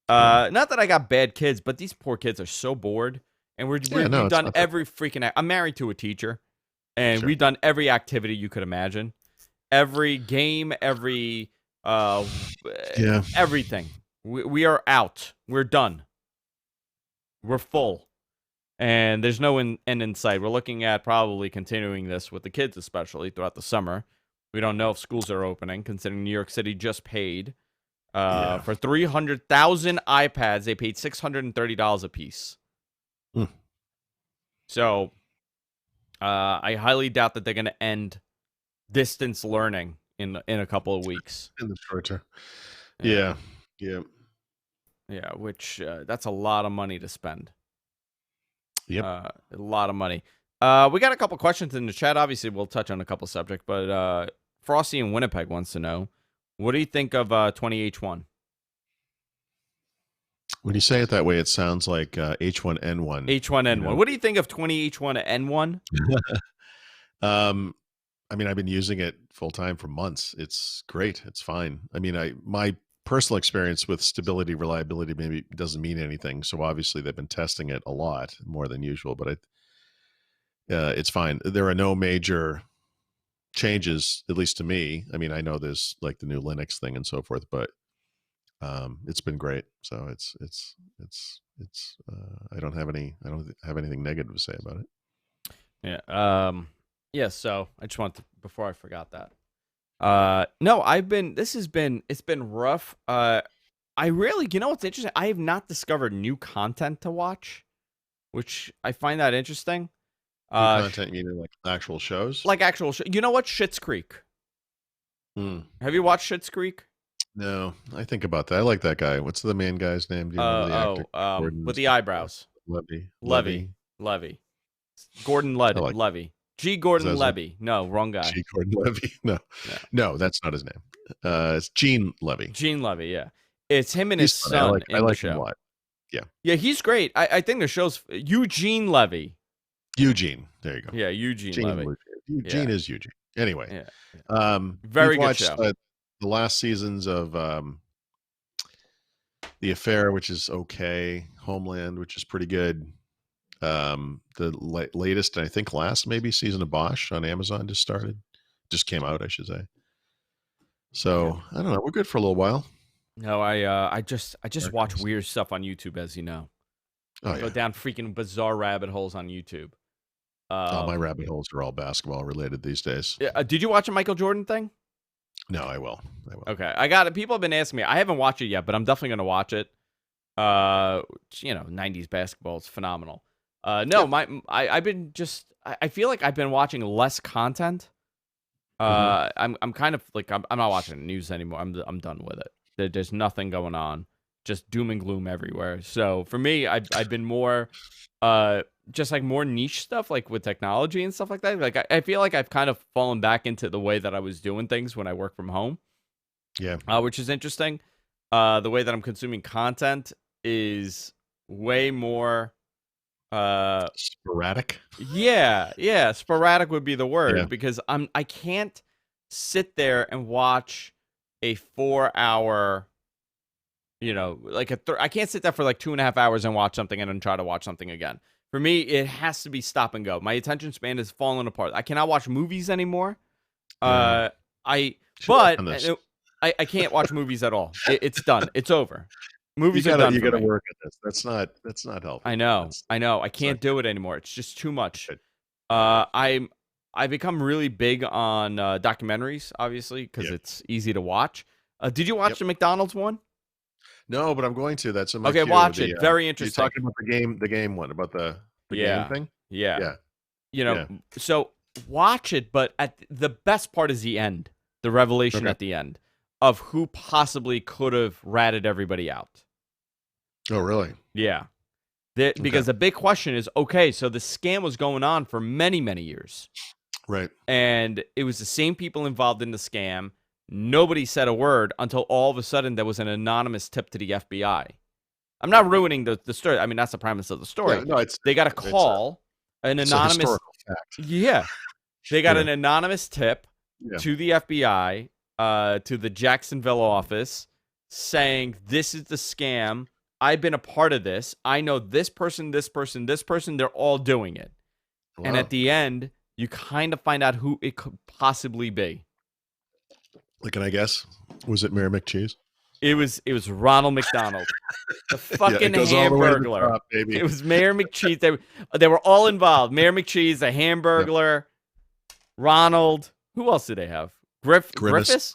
Not that I got bad kids, but these poor kids are so bored. And we've done every freaking... I'm married to a teacher, and we've done every activity you could imagine. Every game, every... everything. We are out. We're done. We're full. And there's no end in sight. We're looking at probably continuing this with the kids, especially throughout the summer. We don't know if schools are opening, considering New York City just paid for 300,000 iPads. They paid $630 a piece. So I highly doubt that they're going to end distance learning in a couple of weeks. In the short term. Yeah. Which that's a lot of money to spend. Yep. A lot of money. We got a couple questions in the chat. Obviously, we'll touch on a couple subjects, but Frosty in Winnipeg wants to know, what do you think of 20H1? When you say it that way, it sounds like H1N1. H1N1. What do you think of 20H1N1? I mean, I've been using it full time for months. It's great. It's fine. I mean, my personal experience with stability, reliability maybe doesn't mean anything. So obviously they've been testing it a lot more than usual, but it's fine. There are no major changes, at least to me. I mean, I know there's like the new Linux thing and so forth, but it's been great. So I don't have anything negative to say about it. Yeah. Yeah. So I just want to, before I forgot that. No, it's been rough. I really, you know what's interesting? I have not discovered new content to watch, which I find that interesting. New content, meaning like actual shows? Like actual you know what? Schitt's Creek. Have you watched Schitt's Creek? No, I think about that. I like that guy. What's the main guy's name? Do you remember the actor? With the eyebrows. Levy. Gordon Levy. G. Gordon Levy. No, wrong guy. G. Gordon Levy. No, that's not his name. It's Gene Levy. Gene Levy, yeah. It's him and his son in the show. Him a lot. Yeah. Yeah, he's great. I think the show's Eugene Levy. Eugene. There you go. Yeah, Eugene Levy. Eugene is Eugene. Anyway. Yeah. Very good watched, show. The last seasons of The Affair, which is okay. Homeland, which is pretty good. The latest, I think last maybe season of Bosch on Amazon just came out, I should say. So I don't know. We're good for a little while. No, I just watch weird stuff on YouTube, as you know. Go down freaking bizarre rabbit holes on YouTube. My rabbit holes are all basketball related these days. Did you watch a Michael Jordan thing? No, I will. Okay, I got it. People have been asking me. I haven't watched it yet, but I'm definitely going to watch it. 90s basketball is phenomenal. I've been I feel like I've been watching less content. I'm kind of like I'm not watching the news anymore. I'm done with it. There's nothing going on. Just doom and gloom everywhere. So for me, I've been more just like more niche stuff, like with technology and stuff like that. Like I feel like I've kind of fallen back into the way that I was doing things when I work from home. Yeah. Which is interesting. The way that I'm consuming content is way more sporadic. Yeah, sporadic would be the word, because I can't sit there and watch a 4-hour, I can't sit there for like 2.5 hours and watch something and then try to watch something again. For me, it has to be stop and go. My attention span is falling apart. I cannot watch movies anymore. I can't watch movies at all. It's done. It's over. Movies are done. You got to work at this. That's not helpful. I know. I can't do it anymore. It's just too much. I become really big on documentaries, obviously, because it's easy to watch. Did you watch the McDonald's one? No, but I'm going to. That's in my queue. Watch it. Very interesting. You're talking about the game one, about the game thing? Yeah. So watch it, but the best part is the end, the revelation at the end of who possibly could have ratted everybody out. Oh, really? Yeah. Because the big question is, okay, so the scam was going on for many, many years. Right. And it was the same people involved in the scam. Nobody said a word until all of a sudden there was an anonymous tip to the FBI. I'm not ruining the story. I mean, that's the premise of the story. Yeah, no, they got a call, an anonymous. It's a historical fact. Yeah. They got an anonymous tip to the FBI, to the Jacksonville office, saying, this is the scam. I've been a part of this. I know this person, this person, this person. They're all doing it. Wow. And at the end, you kind of find out who it could possibly be. Can I guess? Was it Mayor McCheese? It was Ronald McDonald, the fucking Hamburglar. It was Mayor McCheese. They were all involved. Mayor McCheese, the Hamburglar, Ronald. Who else did they have? Grimace.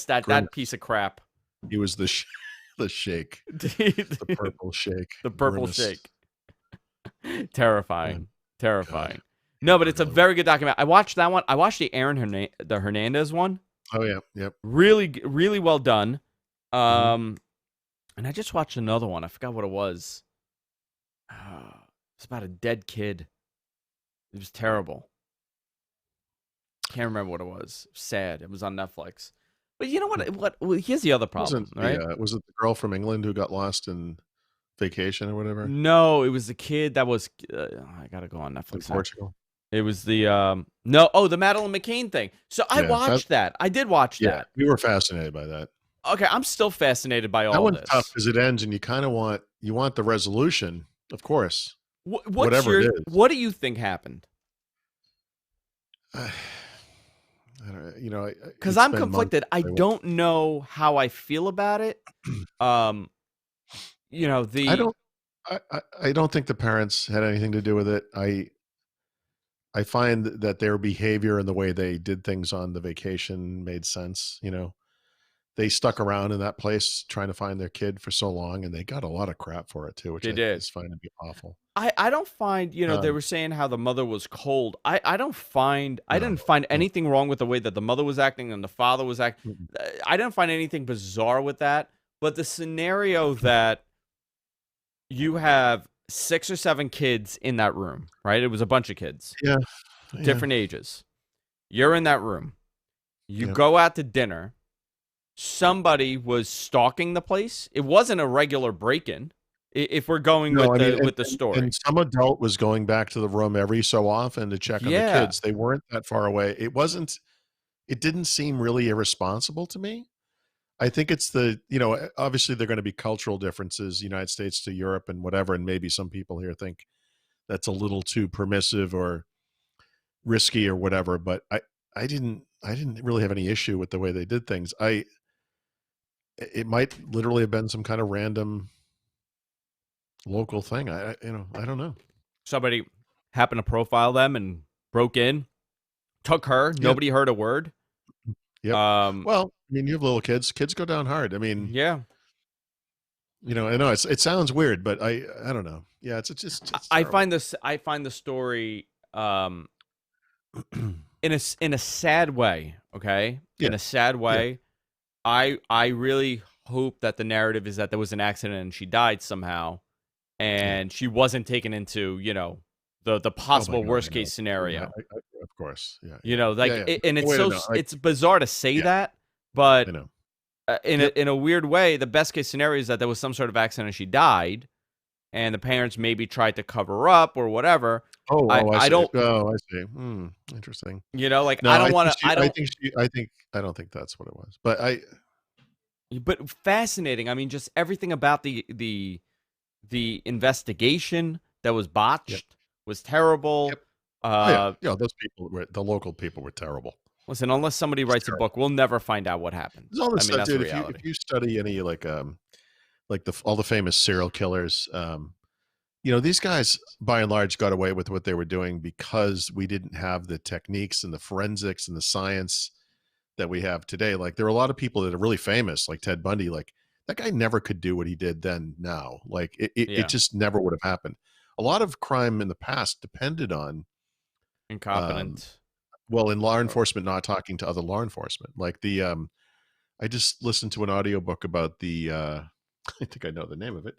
That piece of crap. He was the shake. The purple shake. The purple shake. Terrifying. God. No, but it's a very good documentary. I watched that one. I watched the Hernandez one. Oh yeah, yep. Really, really well done. And I just watched another one. I forgot what it was. It's about a dead kid. It was terrible. Can't remember what it was. Sad. It was on Netflix. But you know what? Here's the other problem, right? Was it the girl from England who got lost in vacation or whatever? No, it was the kid that was. I gotta go on Netflix. In Portugal. It was the the Madeleine McCann thing. So I watched that. I did watch that. We were fascinated by that. Okay, I'm still fascinated by all that one's this. Tough because it ends, and you kind of want the resolution, of course. Whatever it is. What do you think happened? I because it's I'm been months. conflicted. I don't know how I feel about it. Um, I the don't. I don't think the parents had anything to do with it. I find that their behavior and the way they did things on the vacation made sense. They stuck around in that place trying to find their kid for so long, and they got a lot of crap for it too, which they I did. just find to be awful. I don't find, they Um, were saying how the mother was cold. I no, didn't find no, anything wrong with the way that the mother was acting and the father was acting. mm-mm. I didn't find anything bizarre with that. But the scenario that you have 6 or 7 kids in that room, right? It was a bunch of kids, Yeah, yeah, different ages. You're in that room. You yeah. go out to dinner. Somebody was stalking the place. It wasn't a regular break-in. If we're going No, with I mean, the and story. some adult was going back to the room every so often to check on the Yeah, kids. They weren't that far away. It didn't seem really irresponsible to me. I think it's obviously there are going to be cultural differences, United States to Europe and whatever, and maybe some people here think that's a little too permissive or risky or whatever. But I didn't really have any issue with the way they did things. It might literally have been some kind of random local thing. I don't know. somebody happened to profile them and broke in, took her. Yeah. Nobody heard a word. Yep. Um, Well, I mean, you have little kids. Kids go down hard. I mean, yeah, I know it sounds weird, but I don't know. Yeah, it's I terrible. find this. I find the story in a sad way. Okay, Yeah, in a sad yeah, way. I really hope that the narrative is that there was an accident and she died somehow, yeah. and she wasn't taken into the Oh my possible god, I worst know. case Yeah, scenario. of course. Yeah, You yeah, know, yeah, like, yeah. and No it's way to know. Like, it's bizarre to say yeah, that, I but know. in Yep. a weird way, the best case scenario is that there was some sort of accident and she died, and the parents maybe tried to cover up or whatever. Oh, I I see. don't, Oh, I see. Interesting. like, No, I don't want to. I don't. I don't think that's what it was. But But fascinating. I mean, just everything about the investigation that was yep, botched was yep. terrible. Oh yeah, Uh, the local people were terrible. Listen, unless somebody It's writes a terrible. book, we'll never find out what happened. There's all this I mean, stuff, that's the dude. If reality. you study any like all the famous serial killers, these guys by and large got away with what they were doing because we didn't have the techniques and the forensics and the science that we have today. Like there are a lot of people that are really famous, like Ted Bundy. Like that guy never could do what he did then now. Like it Yeah, just never would have happened. A lot of crime in the past depended on um incompetent. well, in law Or, enforcement not talking to other law enforcement. Like I just listened to an audiobook about the I think I know the name of it.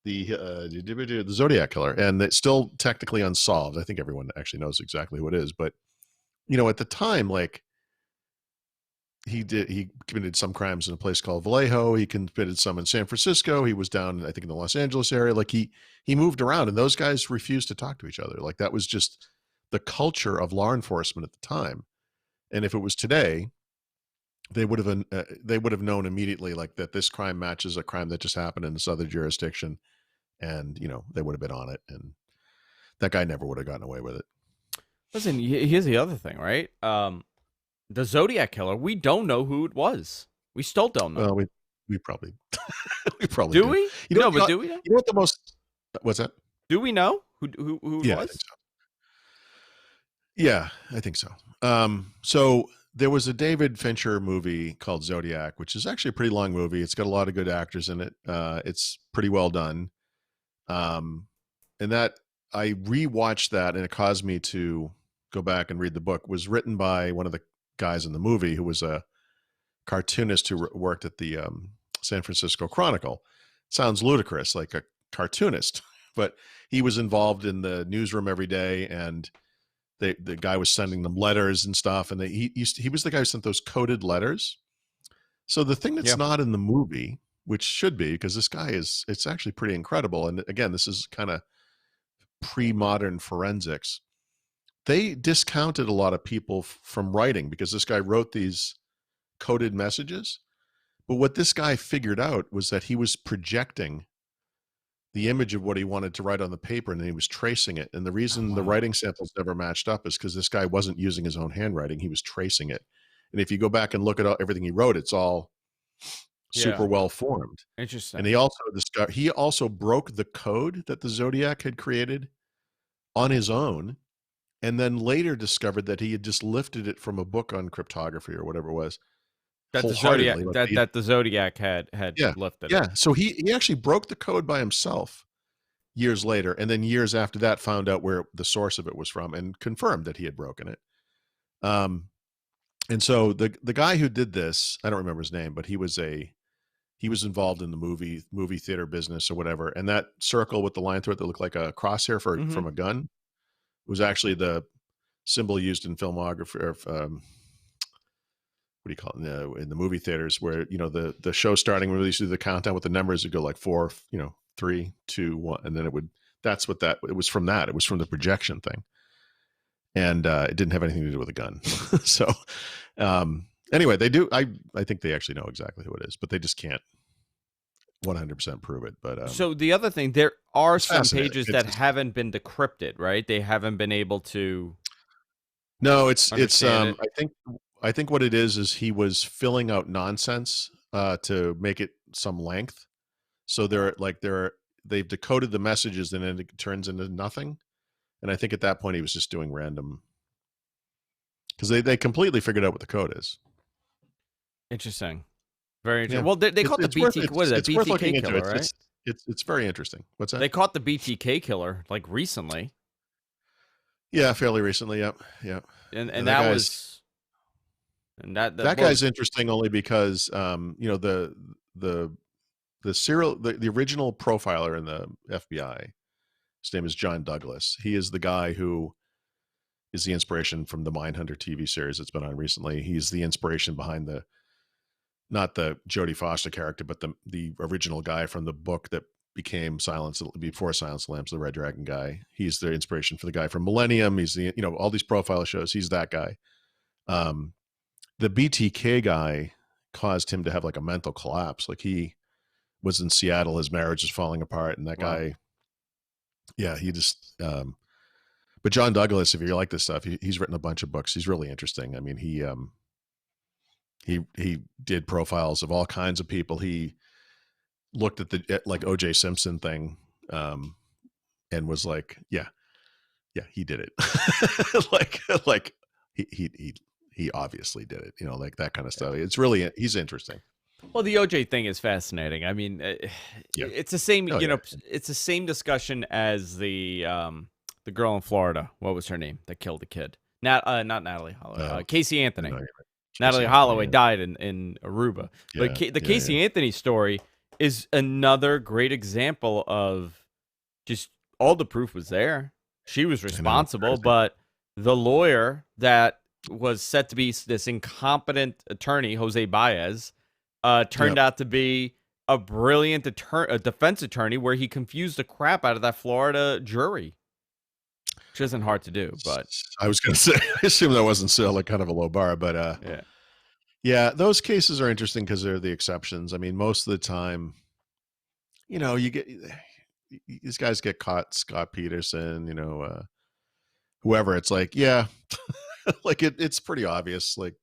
The Zodiac Killer, and it's still technically unsolved. I think everyone actually knows exactly who it is, but at the time, like he committed some crimes in a place called Vallejo. He committed some in San Francisco. He was down, I think, in the Los Angeles area. Like he moved around, and those guys refused to talk to each other. Like that was just the culture of law enforcement at the time. And if it was today, they would have known immediately, like that this crime matches a crime that just happened in this other jurisdiction, and they would have been on it. And that guy never would have gotten away with it. listen, here's the other thing, right? The Zodiac Killer. We don't know who it was. We still don't know. Well, we probably we probably Do do. we? You know No, what? but do we know? You know what the most what's that? Do we know who it Yeah, I think was? so. Yeah, I think so. So there was a David Fincher movie called Zodiac, which is actually a pretty long movie. It's got a lot of good actors in it. It's pretty well done. Um, and that I rewatched that, and it caused me to go back and read the book. It was written by one of the guys in the movie who was a cartoonist who worked at the San Francisco Chronicle. Sounds ludicrous, like a cartoonist, but he was involved in the newsroom every day, and the guy was sending them letters and stuff, and he was the guy who sent those coded letters. So the thing that's Yeah. not in the movie, which should be, because this guy it's actually pretty incredible. And again, this is kind of pre-modern forensics. They discounted a lot of people from writing because this guy wrote these coded messages. But what this guy figured out was that he was projecting the image of what he wanted to write on the paper, and then he was tracing it. And the Oh, reason the wow. writing samples never matched up is because this guy wasn't using his own handwriting. He was tracing it. And if you go back and look at everything he wrote, it's all super Yeah. well formed. Interesting. And he also broke the code that the Zodiac had created on his own, and then later discovered that he had just lifted it from a book on cryptography or whatever it was, That the Zodiac wholeheartedly. that the Zodiac had Yeah, lifted it. yeah. So he actually broke the code by himself years later, and then years after that found out where the source of it was from and confirmed that he had broken it. And so the guy who did this, I don't remember his name, but he was involved in the movie theater business or whatever. And that circle with the line through it that looked like a crosshair from a gun was actually the symbol used in filmography. What do you call it in the movie theaters, where the show starting when they do the countdown with the numbers, would go like 4, 3, 2, 1, and then it would. That's what it was from. It was from the projection thing, and it didn't have anything to do with a gun. So anyway, they do. I think they actually know exactly who it is, but they just can't 100% prove it. But so the other thing, there are some pages that it's haven't been decrypted, right? They haven't been able to. No, it's understand it. I think what it is he was filling out nonsense to make it some length. So they've decoded the messages and then it turns into nothing. And I think at that point he was just doing random, because they completely figured out what the code is. Interesting. Very interesting. Yeah. Well, they caught the BTK. What is that? BTK Killer, right? It's very interesting. What's that? They caught the BTK Killer like recently. Yeah, fairly recently. Yep. And that was. And that guy's interesting only because the original profiler in the FBI, his name is John Douglas. He is the guy who is the inspiration from the Mindhunter TV series that's been on recently. He's the inspiration behind not the Jodie Foster character, but the original guy from the book that became before Silence of the Lambs, the Red Dragon guy. He's the inspiration for the guy from Millennium. He's all these profile shows. He's that guy. The BTK guy caused him to have like a mental collapse. Like he was in Seattle, his marriage is falling apart, and that guy, he just. But John Douglas, if you like this stuff, he's written a bunch of books. He's really interesting. I mean, he did profiles of all kinds of people. He looked at the like O.J. Simpson thing, and was like, yeah, he did it. like he obviously did it. Like that kind of stuff. It's really he's interesting. Well, the OJ thing is fascinating. I mean, it's the same. It's the same discussion as the girl in Florida. What was her name that killed the kid? Not Natalie Holloway. Casey Anthony. Natalie Holloway died in Aruba. But the Casey Anthony story is another great example of just all the proof was there. She was responsible, but the lawyer that was set to be this incompetent attorney, Jose Baez, turned out to be a brilliant defense attorney, where he confused the crap out of that Florida jury. Which isn't hard to do, but I was going to say, I assume that wasn't still like kind of a low bar, but yeah, those cases are interesting because they're the exceptions. I mean, most of the time, you get these guys get caught. Scott Peterson, whoever. It's like, yeah, like it's pretty obvious. Like,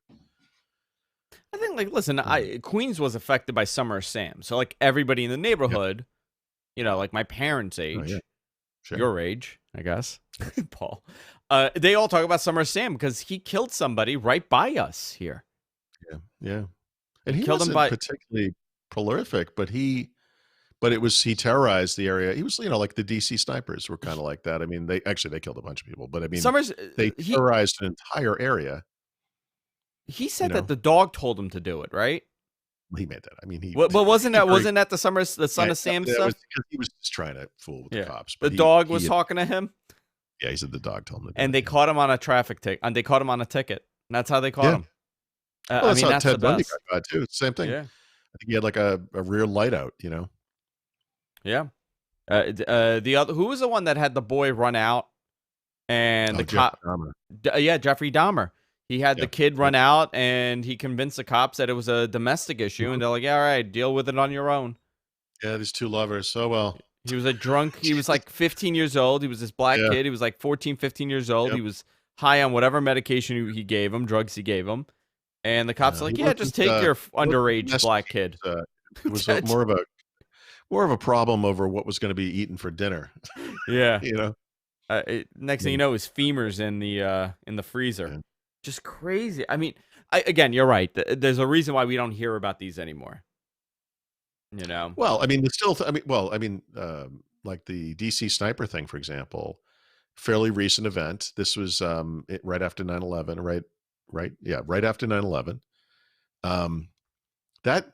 I think, like, listen, Queens was affected by Summer of Sam, so like everybody in the neighborhood, like my parents' age, your age, I guess, Paul. They all talk about Summer of Sam because he killed somebody right by us here. Yeah, and he wasn't particularly prolific, but he terrorized the area. He was, like the DC snipers were kind of like that. I mean, they killed a bunch of people, but I mean, they terrorized an entire area. He said that the dog told him to do it, right? He made that. I mean, but wasn't that the Son of Sam stuff? Because he was just trying to fool with the cops. But the dog was talking to him. Yeah, he said the dog told him to do and they caught him on a traffic ticket, and they caught him on a ticket. And that's how they caught him. Well, that's how Ted Bundy got caught too. Same thing. Yeah. I think he had like a rear light out, Yeah. The other, who was the one that had the boy run out and the cop? Jeffrey Dahmer. He had the kid run out, and he convinced the cops that it was a domestic issue, and they're like, all right, deal with it on your own. Yeah, these two lovers. So well. He was a drunk. He was like 15 years old. He was this black kid. He was like 14, 15 years old. He was high on whatever medication he gave him, drugs he gave him. And the cops are He like, yeah, just wasn't. take your He wasn't underage messy. black kid. It was more of a problem over what was going to be eaten for dinner. Yeah. You know. Next thing Yeah. you know, his femurs in the freezer. Yeah. Just crazy. I mean, again, you're right. There's a reason why we don't hear about these anymore. You know. Well, I mean, it's still. Like the DC sniper thing, for example, fairly recent event. This was right after 9/11, right? Right? Yeah, right after 9/11. Um, that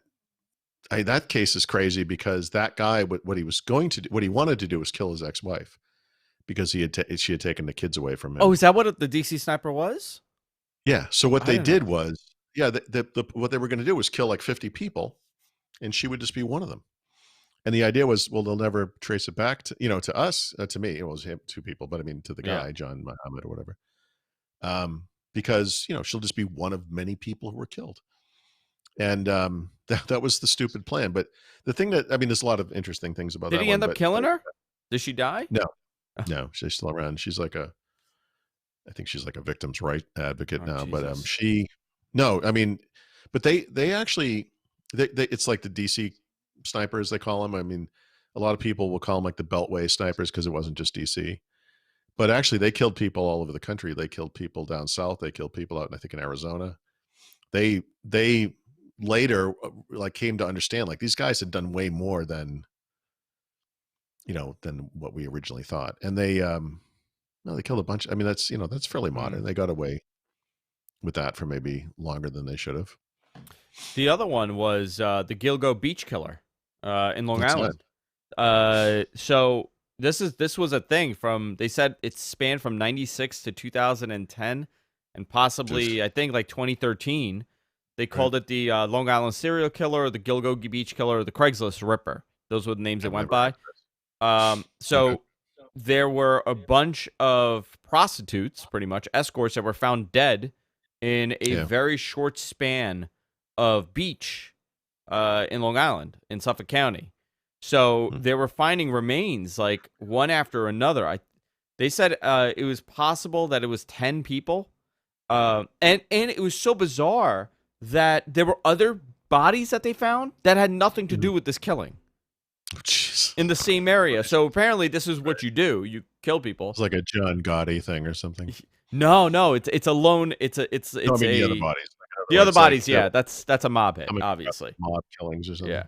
that case is crazy because that guy, what he was going to do, what he wanted to do was kill his ex-wife because she had taken the kids away from Oh, him. is that what the DC sniper was? Yeah. So what I they didn't know did that. was, yeah, what they were going to do was kill like 50 people, and she would just be one of them. And the idea was, well, they'll never trace it back to, to us, to me. It was him, two people, but I mean, to the Yeah. guy, John Muhammad or whatever. Because, she'll just be one of many people who were killed. And that was the stupid plan. But the thing that, I mean, there's a lot of interesting things about Did that he one. end up But killing her? Did she die? no, no, she's still around. She's like I think she's like a victim's right advocate Oh, now. But Jesus. no, I mean, but they actually, it's like the DC snipers, they call them. I mean, a lot of people will call them like the Beltway snipers because it wasn't just DC. But actually, they killed people all over the country. They killed people down south. They killed people out, I think, in Arizona. They later like came to understand like these guys had done way more than than what we originally thought. And they no, they killed a bunch. I mean, that's fairly modern. Mm. They got away with that for maybe longer than they should have. The other one was the Gilgo Beach Killer in Long What's that? Island. So this was a thing they said it spanned from 96 to 2010 and possibly, I think, like 2013. They called it the Long Island Serial Killer, the Gilgo Beach Killer, or the Craigslist Ripper. Those were the names it I've went never heard by. of this. Okay. So there were a bunch of prostitutes, pretty much escorts, that were found dead in a Yeah. very short span of beach in Long Island, in Suffolk County. So they were finding remains like one after another. They said it was possible that it was 10 people. And it was so bizarre that there were other bodies that they found that had nothing to do with this killing Oh, jeez. in the same area. So apparently this is what you do. You kill people. It's like a John Gotti thing or something. No, it's a lone, it's No, I mean, the other bodies. the other It's like bodies, yeah, that's a mob hit, coming across obviously. mob killings or something. Yeah.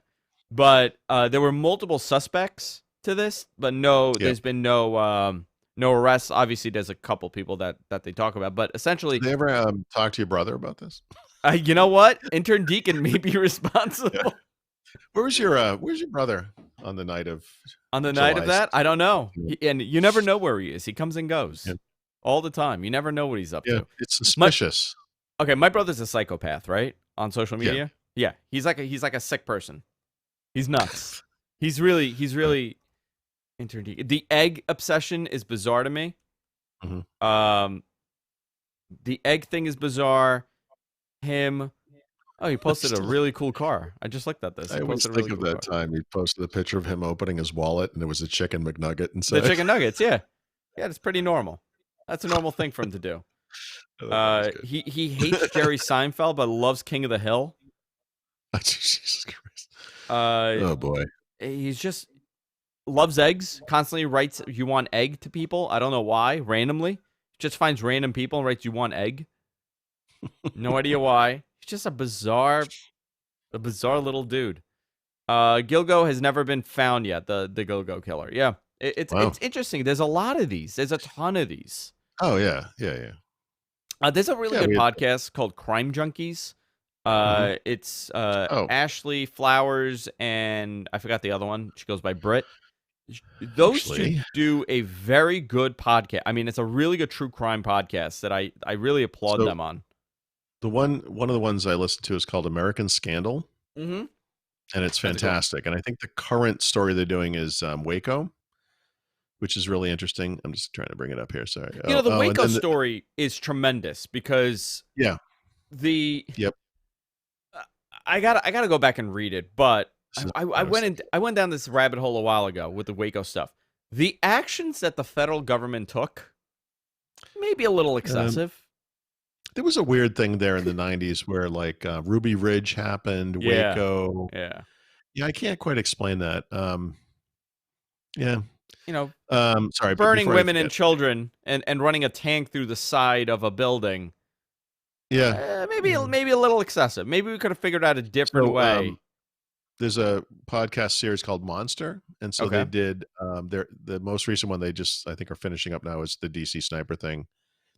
But there were multiple suspects to this, but Yeah. there's been no arrests. Obviously, there's a couple people that they talk about, but essentially, Did they ever talk to your brother about this? you know what? Intern Deacon may be responsible. Yeah. Where's your brother on the night of On the night of July that? I don't know. Yeah. And you never know where he is. He comes and goes Yeah. all the time. You never know what he's up Yeah, to. it's suspicious. My brother's a psychopath, right? On social Yeah. media. Yeah, he's like a sick person. He's nuts. He's really intern Deacon. The egg obsession is bizarre to me. Mhm. The egg thing is bizarre. Him. Oh, he posted a really cool car. I just looked at this. I He always posted a think really of cool that car. time he posted a picture of him opening his wallet and there was a chicken McNugget The inside. chicken nuggets, yeah. Yeah, that's pretty normal. That's a normal thing for him to do. I thought that was good. He hates Jerry Seinfeld but loves King of the Hill. Jesus Christ. Uh, Oh boy. he's just loves eggs. Constantly writes "you want egg" to people. I don't know why. Randomly, just finds random people and writes "you want egg." No idea why. He's just a bizarre little dude. Gilgo has never been found yet. The Gilgo killer. Yeah, it's Wow. it's interesting. There's a lot of these. There's a ton of these. Oh yeah. Yeah. There's a really Yeah, good we had- podcast called Crime Junkies. It's Oh. Ashley Flowers and I forgot the other one. She goes by Britt. Those two Actually. do a very good podcast. I mean, it's a really good true crime podcast that I really applaud So- them on. The one of the ones I listened to is called American Scandal, Mm-hmm. and it's That's a good one. fantastic. And I think the current story they're doing is Waco, which is really interesting. I'm just trying to bring it up here. Sorry. You know, the and Waco then story is tremendous because Yeah. Yep. I gotta go back and read it, but This is I what I was went down this rabbit hole a while ago with the Waco stuff. The actions that the federal government took may be a little excessive. There was a weird thing there in the 90s where like Ruby Ridge happened, Yeah, Waco. yeah. Yeah, I can't quite explain that. Yeah. You know, Sorry, but burning before I women and forget. children and running a tank through the side of a building. Yeah. Yeah. Maybe a little excessive. Maybe we could have figured out a different So way. there's a podcast series called Monster, and so they Okay. did the most recent one they just I think are finishing up now is the DC sniper thing.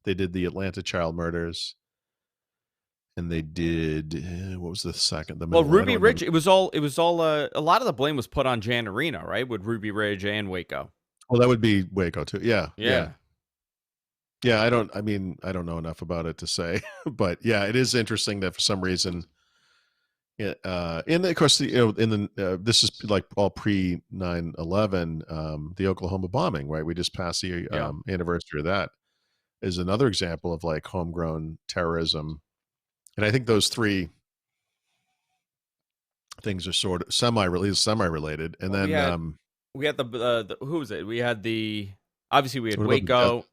They did the Atlanta child murders, and they did what was the second, the Well, middle one? I don't Ruby remember. Ridge, it was all a lot of the blame was put on Jan Arena, right? With Ruby Ridge and Waco. Well, that would be Waco too. Yeah, yeah, Yeah. yeah. I mean, I don't know enough about it to say, but yeah, it is interesting that for some reason, yeah, and of course, in the this is like all pre 9/11, the Oklahoma bombing, right? We just passed the Yeah. anniversary of that. Is another example of like homegrown terrorism, and I think those three things are sort of semi related. And Well, then we had the who was it? We had the obviously we had what about Waco.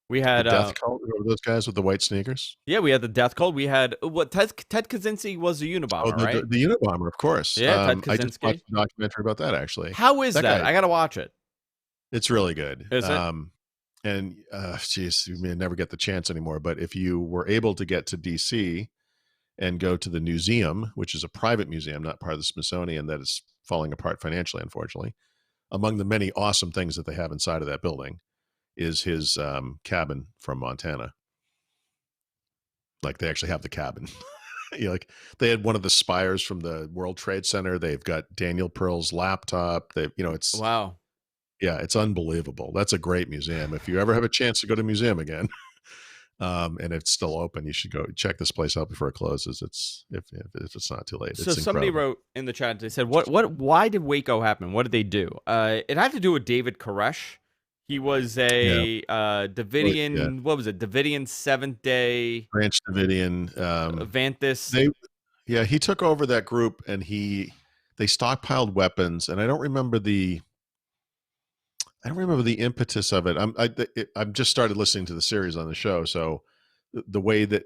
We the had death cult? Remember those guys with the white sneakers? yeah, we had the death cult. We had what Ted Kaczynski was a Oh, Unabomber, right? the Unabomber, of course. Yeah, Ted I just watched Kaczynski. a documentary about that actually. How is That that? guy, I gotta watch it. it's really good. Is it? And geez, you may never get the chance anymore. But if you were able to get to DC and go to the museum, which is a private museum, not part of the Smithsonian, that is falling apart financially, unfortunately. Among the many awesome things that they have inside of that building is his cabin from Montana. Like they actually have the cabin. Like they had one of the spires from the World Trade Center. They've got Daniel Pearl's laptop. They've, it's Wow. yeah, it's unbelievable. That's a great museum. If you ever have a chance to go to a museum again, and it's still open, you should go check this place out before it closes. It's if it's not too late. So It's somebody incredible. wrote in the chat. They said, why did Waco happen? What did they do? It had to do with David Koresh. He was Yeah. a Well, yeah. Davidian. What was it? Davidian Seventh Day Branch Davidian. Vantis. Yeah, he took over that group and they stockpiled weapons, and I don't remember the impetus of it. I'm just started listening to the series on the show, so the way that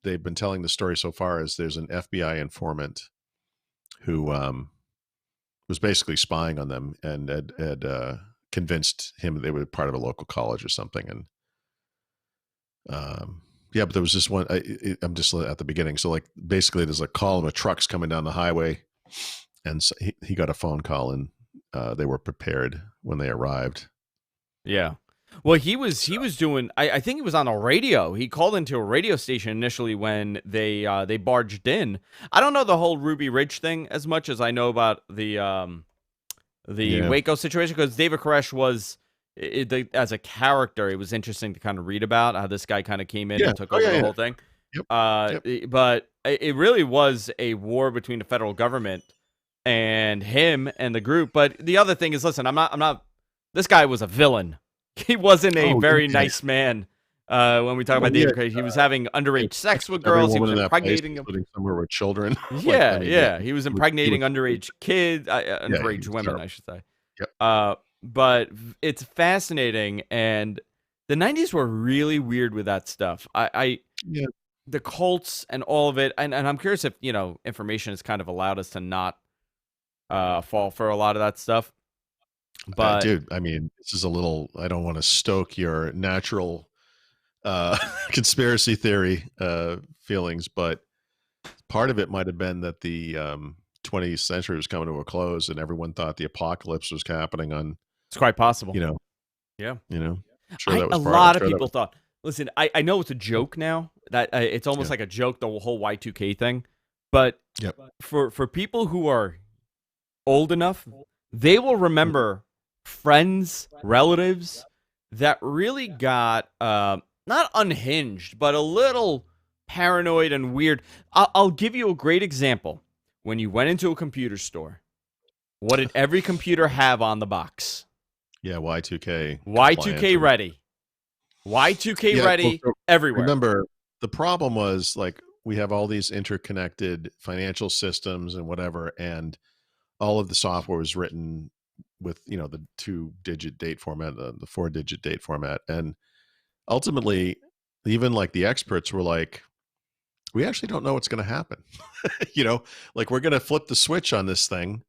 they've been telling the story so far is there's an FBI informant who was basically spying on them and had convinced him they were part of a local college or something, and yeah, but there was this one. I'm just at the beginning, so like basically there's a column of trucks coming down the highway, and so he got a phone call, and they were prepared when they arrived. Yeah. Well, he was doing. I think he was on a radio. He called into a radio station initially when they barged in. I don't know the whole Ruby Ridge thing as much as I know about the Yeah. Waco situation, because David Koresh was as a character, it was interesting to kind of read about how this guy kind of came in Yeah. and took Oh, over yeah, the yeah. whole thing. Yep. But it really was a war between the federal government and him and the group. But the other thing is, listen, I'm not. This guy was a villain. He wasn't a Oh, very yeah. nice man. When we talk Well, about David Koresh, he was having underage sex with girls. He was Every woman in that place, impregnating them. including somewhere with children. Like, Yeah, I mean, yeah. He was he impregnating was underage kids, he underage was women, terrible. I should say. Yep. But it's fascinating, and the '90s were really weird with that stuff. Yeah. The cults and all of it, and I'm curious if information has kind of allowed us to not fall for a lot of that stuff. But Dude, I mean, this is a little. I don't want to stoke your natural conspiracy theory feelings, but part of it might have been that the 20th century was coming to a close, and everyone thought the apocalypse was happening on. it's quite possible. Yeah. Yeah. I'm sure that was A part. I'm lot of sure that people was. thought. Listen, I know it's a joke now. That it's almost Yeah. like a joke, the whole Y2K thing. But Yep. for people who are old enough, they will remember friends, relatives that really got not unhinged, but a little paranoid and weird. I'll give you a great example. When you went into a computer store, what did every computer have on the box? Yeah, Y2K. Y2K ready. Y2K Yeah, ready well, everywhere. remember, the problem was like we have all these interconnected financial systems and whatever, and all of the software was written with the 2-digit date format, the 4-digit date format, and ultimately, even like the experts were like, we actually don't know what's going to happen. Like we're going to flip the switch on this thing.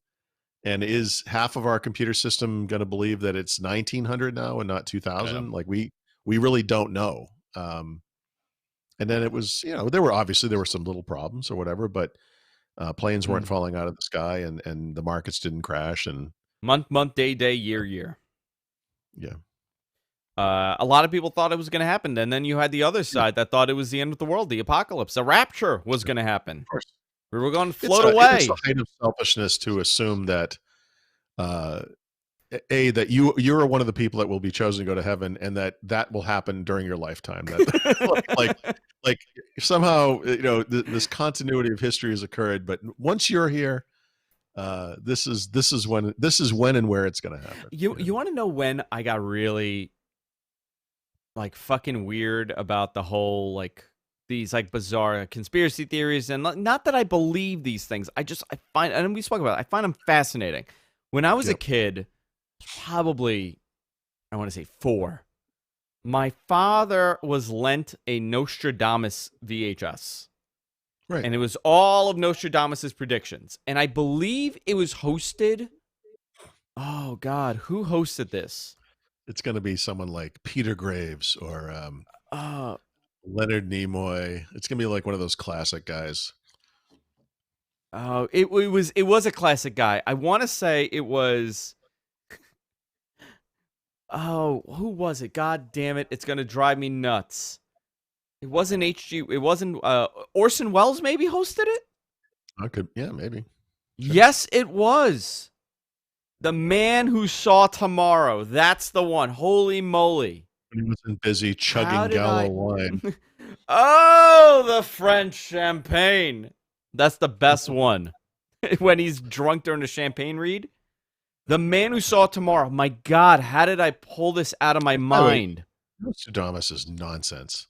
And is half of our computer system going to believe that it's 1900 now and not 2000? Like we really don't know. And then it was, there were some little problems or whatever, but planes weren't falling out of the sky, and the markets didn't crash, and month, day, year. Yeah. A lot of people thought it was going to happen, and then you had the other side that thought it was the end of the world, the apocalypse, the rapture was going to happen. Of course. We were going to float away. It's the height of selfishness to assume that, that you are one of the people that will be chosen to go to heaven, and that will happen during your lifetime. That like somehow this continuity of history has occurred, but once you're here, this is when and where it's going to happen. You want to know when I got really like fucking weird about the whole like these like bizarre conspiracy theories, and not that I believe these things. I find, and we spoke about it, I find them fascinating. When I was a kid, probably I want to say 4, my father was lent a Nostradamus VHS. Right. And it was all of Nostradamus's predictions. And I believe it was hosted. Oh God, who hosted this? It's going to be someone like Peter Graves or Leonard Nimoy. It's going to be like one of those classic guys. Oh, it was a classic guy. I want to say it was. Oh, who was it? God damn it! It's gonna drive me nuts. It wasn't HG. It wasn't Orson Welles. Maybe hosted it. I could, yeah, maybe. Sure. Yes, it was. The Man Who Saw Tomorrow. That's the one. Holy moly! He wasn't busy chugging Gallo wine. Oh, the French champagne. That's the best one. When he's drunk during the champagne read. The Man Who Saw Tomorrow. My God, how did I pull this out of my mind? Nostradamus is nonsense.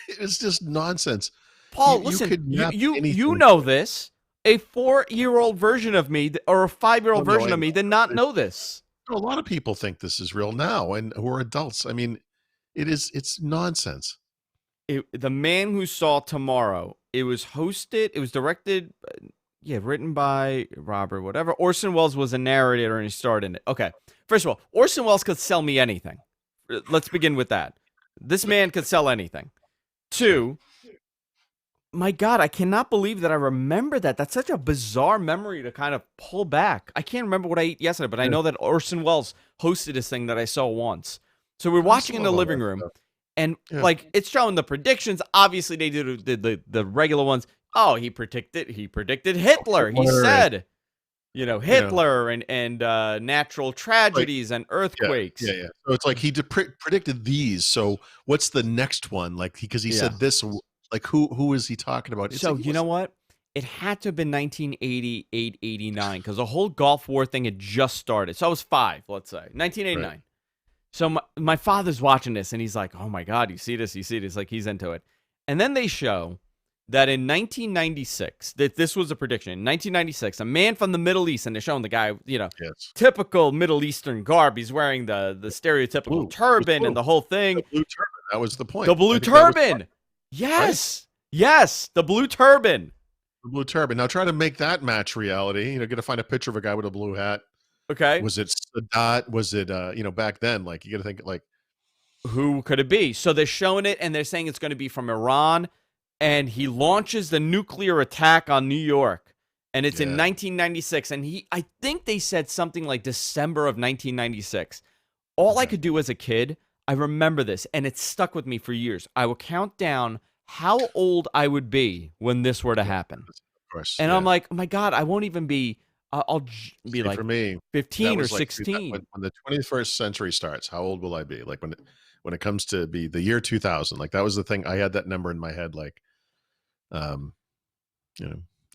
It's just nonsense. Paul, listen, you know this. A 4-year-old version of me or a 5-year-old version of me did not know this. A lot of people think this is real now, and who are adults. I mean, it's nonsense. The Man Who Saw Tomorrow. It was hosted. It was directed. Written by Robert, whatever. Orson Welles was a narrator and he starred in it. Okay. First of all, Orson Welles could sell me anything. Let's begin with that. This man could sell anything. 2, my God, I cannot believe that I remember that. That's such a bizarre memory to kind of pull back. I can't remember what I ate yesterday, but I know that Orson Welles hosted this thing that I saw once. So we're watching in the living room, and like it's showing the predictions. Obviously, they did the regular ones. Oh, he predicted Hitler. He said, Hitler and natural tragedies and earthquakes. Yeah. So it's like he predicted these. So what's the next one? Like because he said this. Like who is he talking about? So you know what? It had to have been 1988, 89 because the whole Gulf War thing had just started. So I was 5, let's say 1989. Right. So my father's watching this and he's like, "Oh my God, you see this? Like he's into it." And then they show that in 1996, that this was a prediction. In 1996, a man from the Middle East, and they're showing the guy, typical Middle Eastern garb. He's wearing the stereotypical turban and the whole thing. The blue turban. That was the point. The blue turban. Yes. Right? Yes. The blue turban. The blue turban. Now try to make that match reality. Got to find a picture of a guy with a blue hat. Okay. Was it Sadat? Was it, back then? Like, you got to think, like, who could it be? So they're showing it, and they're saying it's going to be from Iran, and he launches the nuclear attack on New York, and it's in 1996, and I think they said something like December of 1996. All I could do as a kid, I remember this, and it stuck with me for years. I would count down how old I would be when this were to happen. Of course. And I'm like, oh my God, I won't even be, I'll be like for me, 15 or 16. When the 21st century starts, how old will I be? Like when it comes to be the year 2000, like that was the thing. I had that number in my head, like,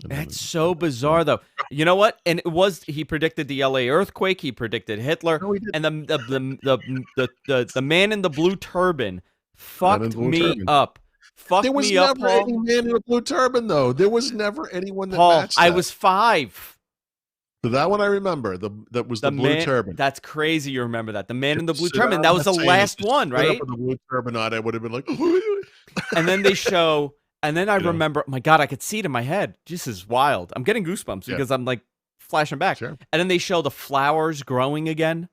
That's so bizarre, though. You know what? And he predicted the LA earthquake. He predicted Hitler, and the man in the blue turban fucked me up. There was never any man in a blue turban, though. There was never anyone that matched that. I was 5. So that one I remember. That was the blue turban. That's crazy. You remember that? The man in the blue turban. That was the last one, right? With the blue turban on, I would have been like. And then they show And then I You know? remember, my God, I could see it in my head. This is wild. I'm getting goosebumps Yeah, because I'm like flashing back. sure. And then they show the flowers growing again.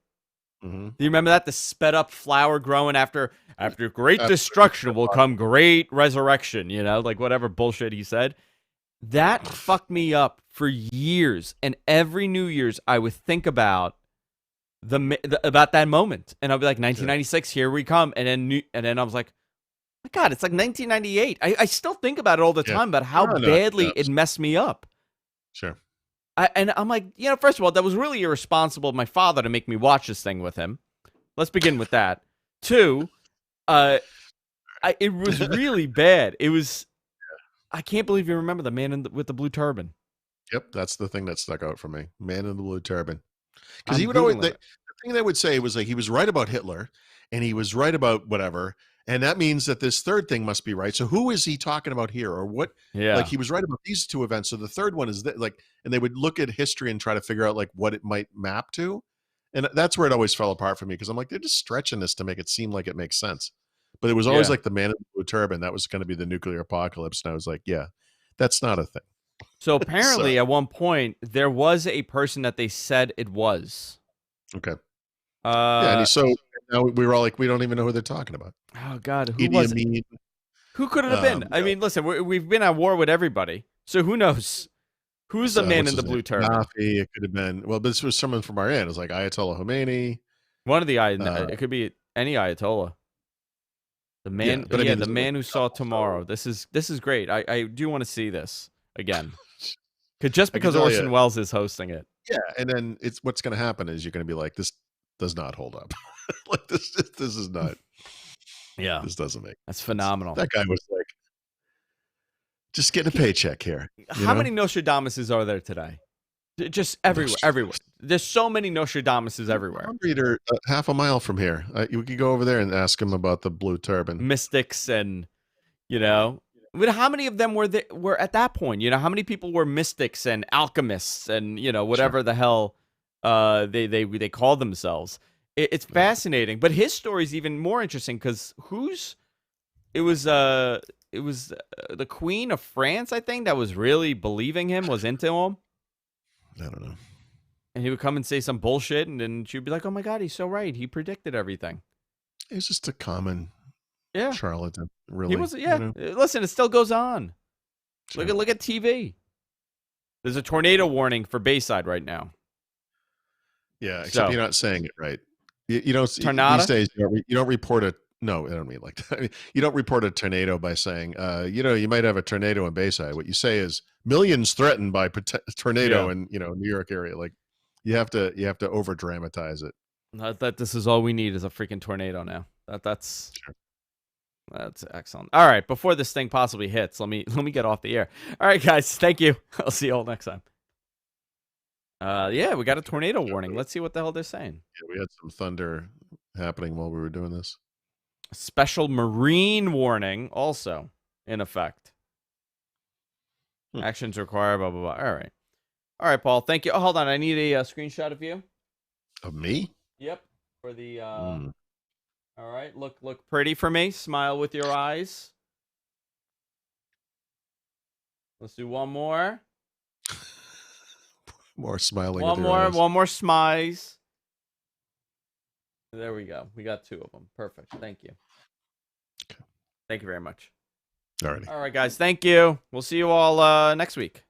Hmm. Do you remember that? The sped up flower growing after great After destruction will come great resurrection, like whatever bullshit he said. That fucked me up for years. And every New Year's I would think about about that moment. And I'll be like, Yeah. 1996, here we come. And then I was like, my God, it's like 1998. I still think about it all the Yeah. time about how No, no, badly no, it messed me up. sure. And I'm like, first of all, that was really irresponsible of my father to make me watch this thing with him. Let's begin with that. Two, it was really bad. It was. I can't believe you remember the man with the blue turban. Yep, that's the thing that stuck out for me. Man in the blue turban. Because he I'm would always googling the it. thing they would say was like he was right about Hitler and he was right about whatever, and that means that this third thing must be right. So who is he talking about here, or what? Like Yeah, he was right about these two events. So the third one is that like, and they would look at history and try to figure out like what it might map to, and that's where it always fell apart for me because I'm like they're just stretching this to make it seem like it makes sense. But it was always yeah. like the man in the blue turban that was going to be the nuclear apocalypse, and I was like, yeah, that's not a thing. So So apparently, at one point, there was a person that they said it was. okay, yeah, and Uh he's so now we were all like, we don't even know who they're talking about. oh God, who Idi was it? Amin. Who could it have been? I You know, mean, listen, we've been at war with everybody, so who knows? Who's the man what's in the his name? blue turban? Gaddafi. It could have been. Well, this was someone from Iran. It was like Ayatollah Khomeini. One of the Uh, it could be any Ayatollah. The yeah, man, but I yeah, mean, the there's only man who a saw couple. tomorrow. This is great. I do want to see this again. Just I can because tell you, Orson Welles is hosting it. yeah. And then it's what's going to happen is you're going to be like, this does not hold up. Like this is not. Yeah, This doesn't make that's sense. phenomenal. That guy was like, just getting a paycheck here. You How know, many Nostradamuses are there today? Just everywhere, everywhere. There's so many Nostradamuses everywhere. I'm reader half a mile from here. You could go over there and ask him about the blue turban. Mystics and but how many of them were at that point? How many people were mystics and alchemists and Sure. whatever the hell they call themselves. It's Yeah. fascinating, but his story is even more interesting because it was the Queen of France, I think, that was really believing him, was into him. I don't know. And he would come and say some bullshit, and then she'd be like, "Oh my God, he's so right. He predicted everything." He's just a common Yeah, charlatan, he really. was. Yeah, listen, it still goes on. Sure. Look at TV. There's a tornado warning for Bayside right now. Yeah, except So you're not saying it right. You don't these tornado. days. You don't report a no. I don't mean like that. I mean, you don't report a tornado by saying, you might have a tornado in Bayside. What you say is millions threatened by tornado Yeah, in New York area. Like you have to over dramatize it. that this is all we need is a freaking tornado now. That's Sure. that's excellent. All right, before this thing possibly hits, let me get off the air. All right, guys, thank you. I'll see you all next time. Yeah, we got a tornado warning. Let's see what the hell they're saying. Yeah, we had some thunder happening while we were doing this. Special marine warning also in effect. Hmm. Actions required, blah, blah, blah. All right, Paul. Thank you. Oh, hold on. I need a screenshot of you. Of me? Yep. For the, Hmm. all right. Look pretty for me. Smile with your eyes. Let's do one more. More smiling with your eyes. One more smize. There we go. We got two of them. Perfect. Thank you. Okay. Thank you very much. Alrighty. All right, guys. Thank you. We'll see you all next week.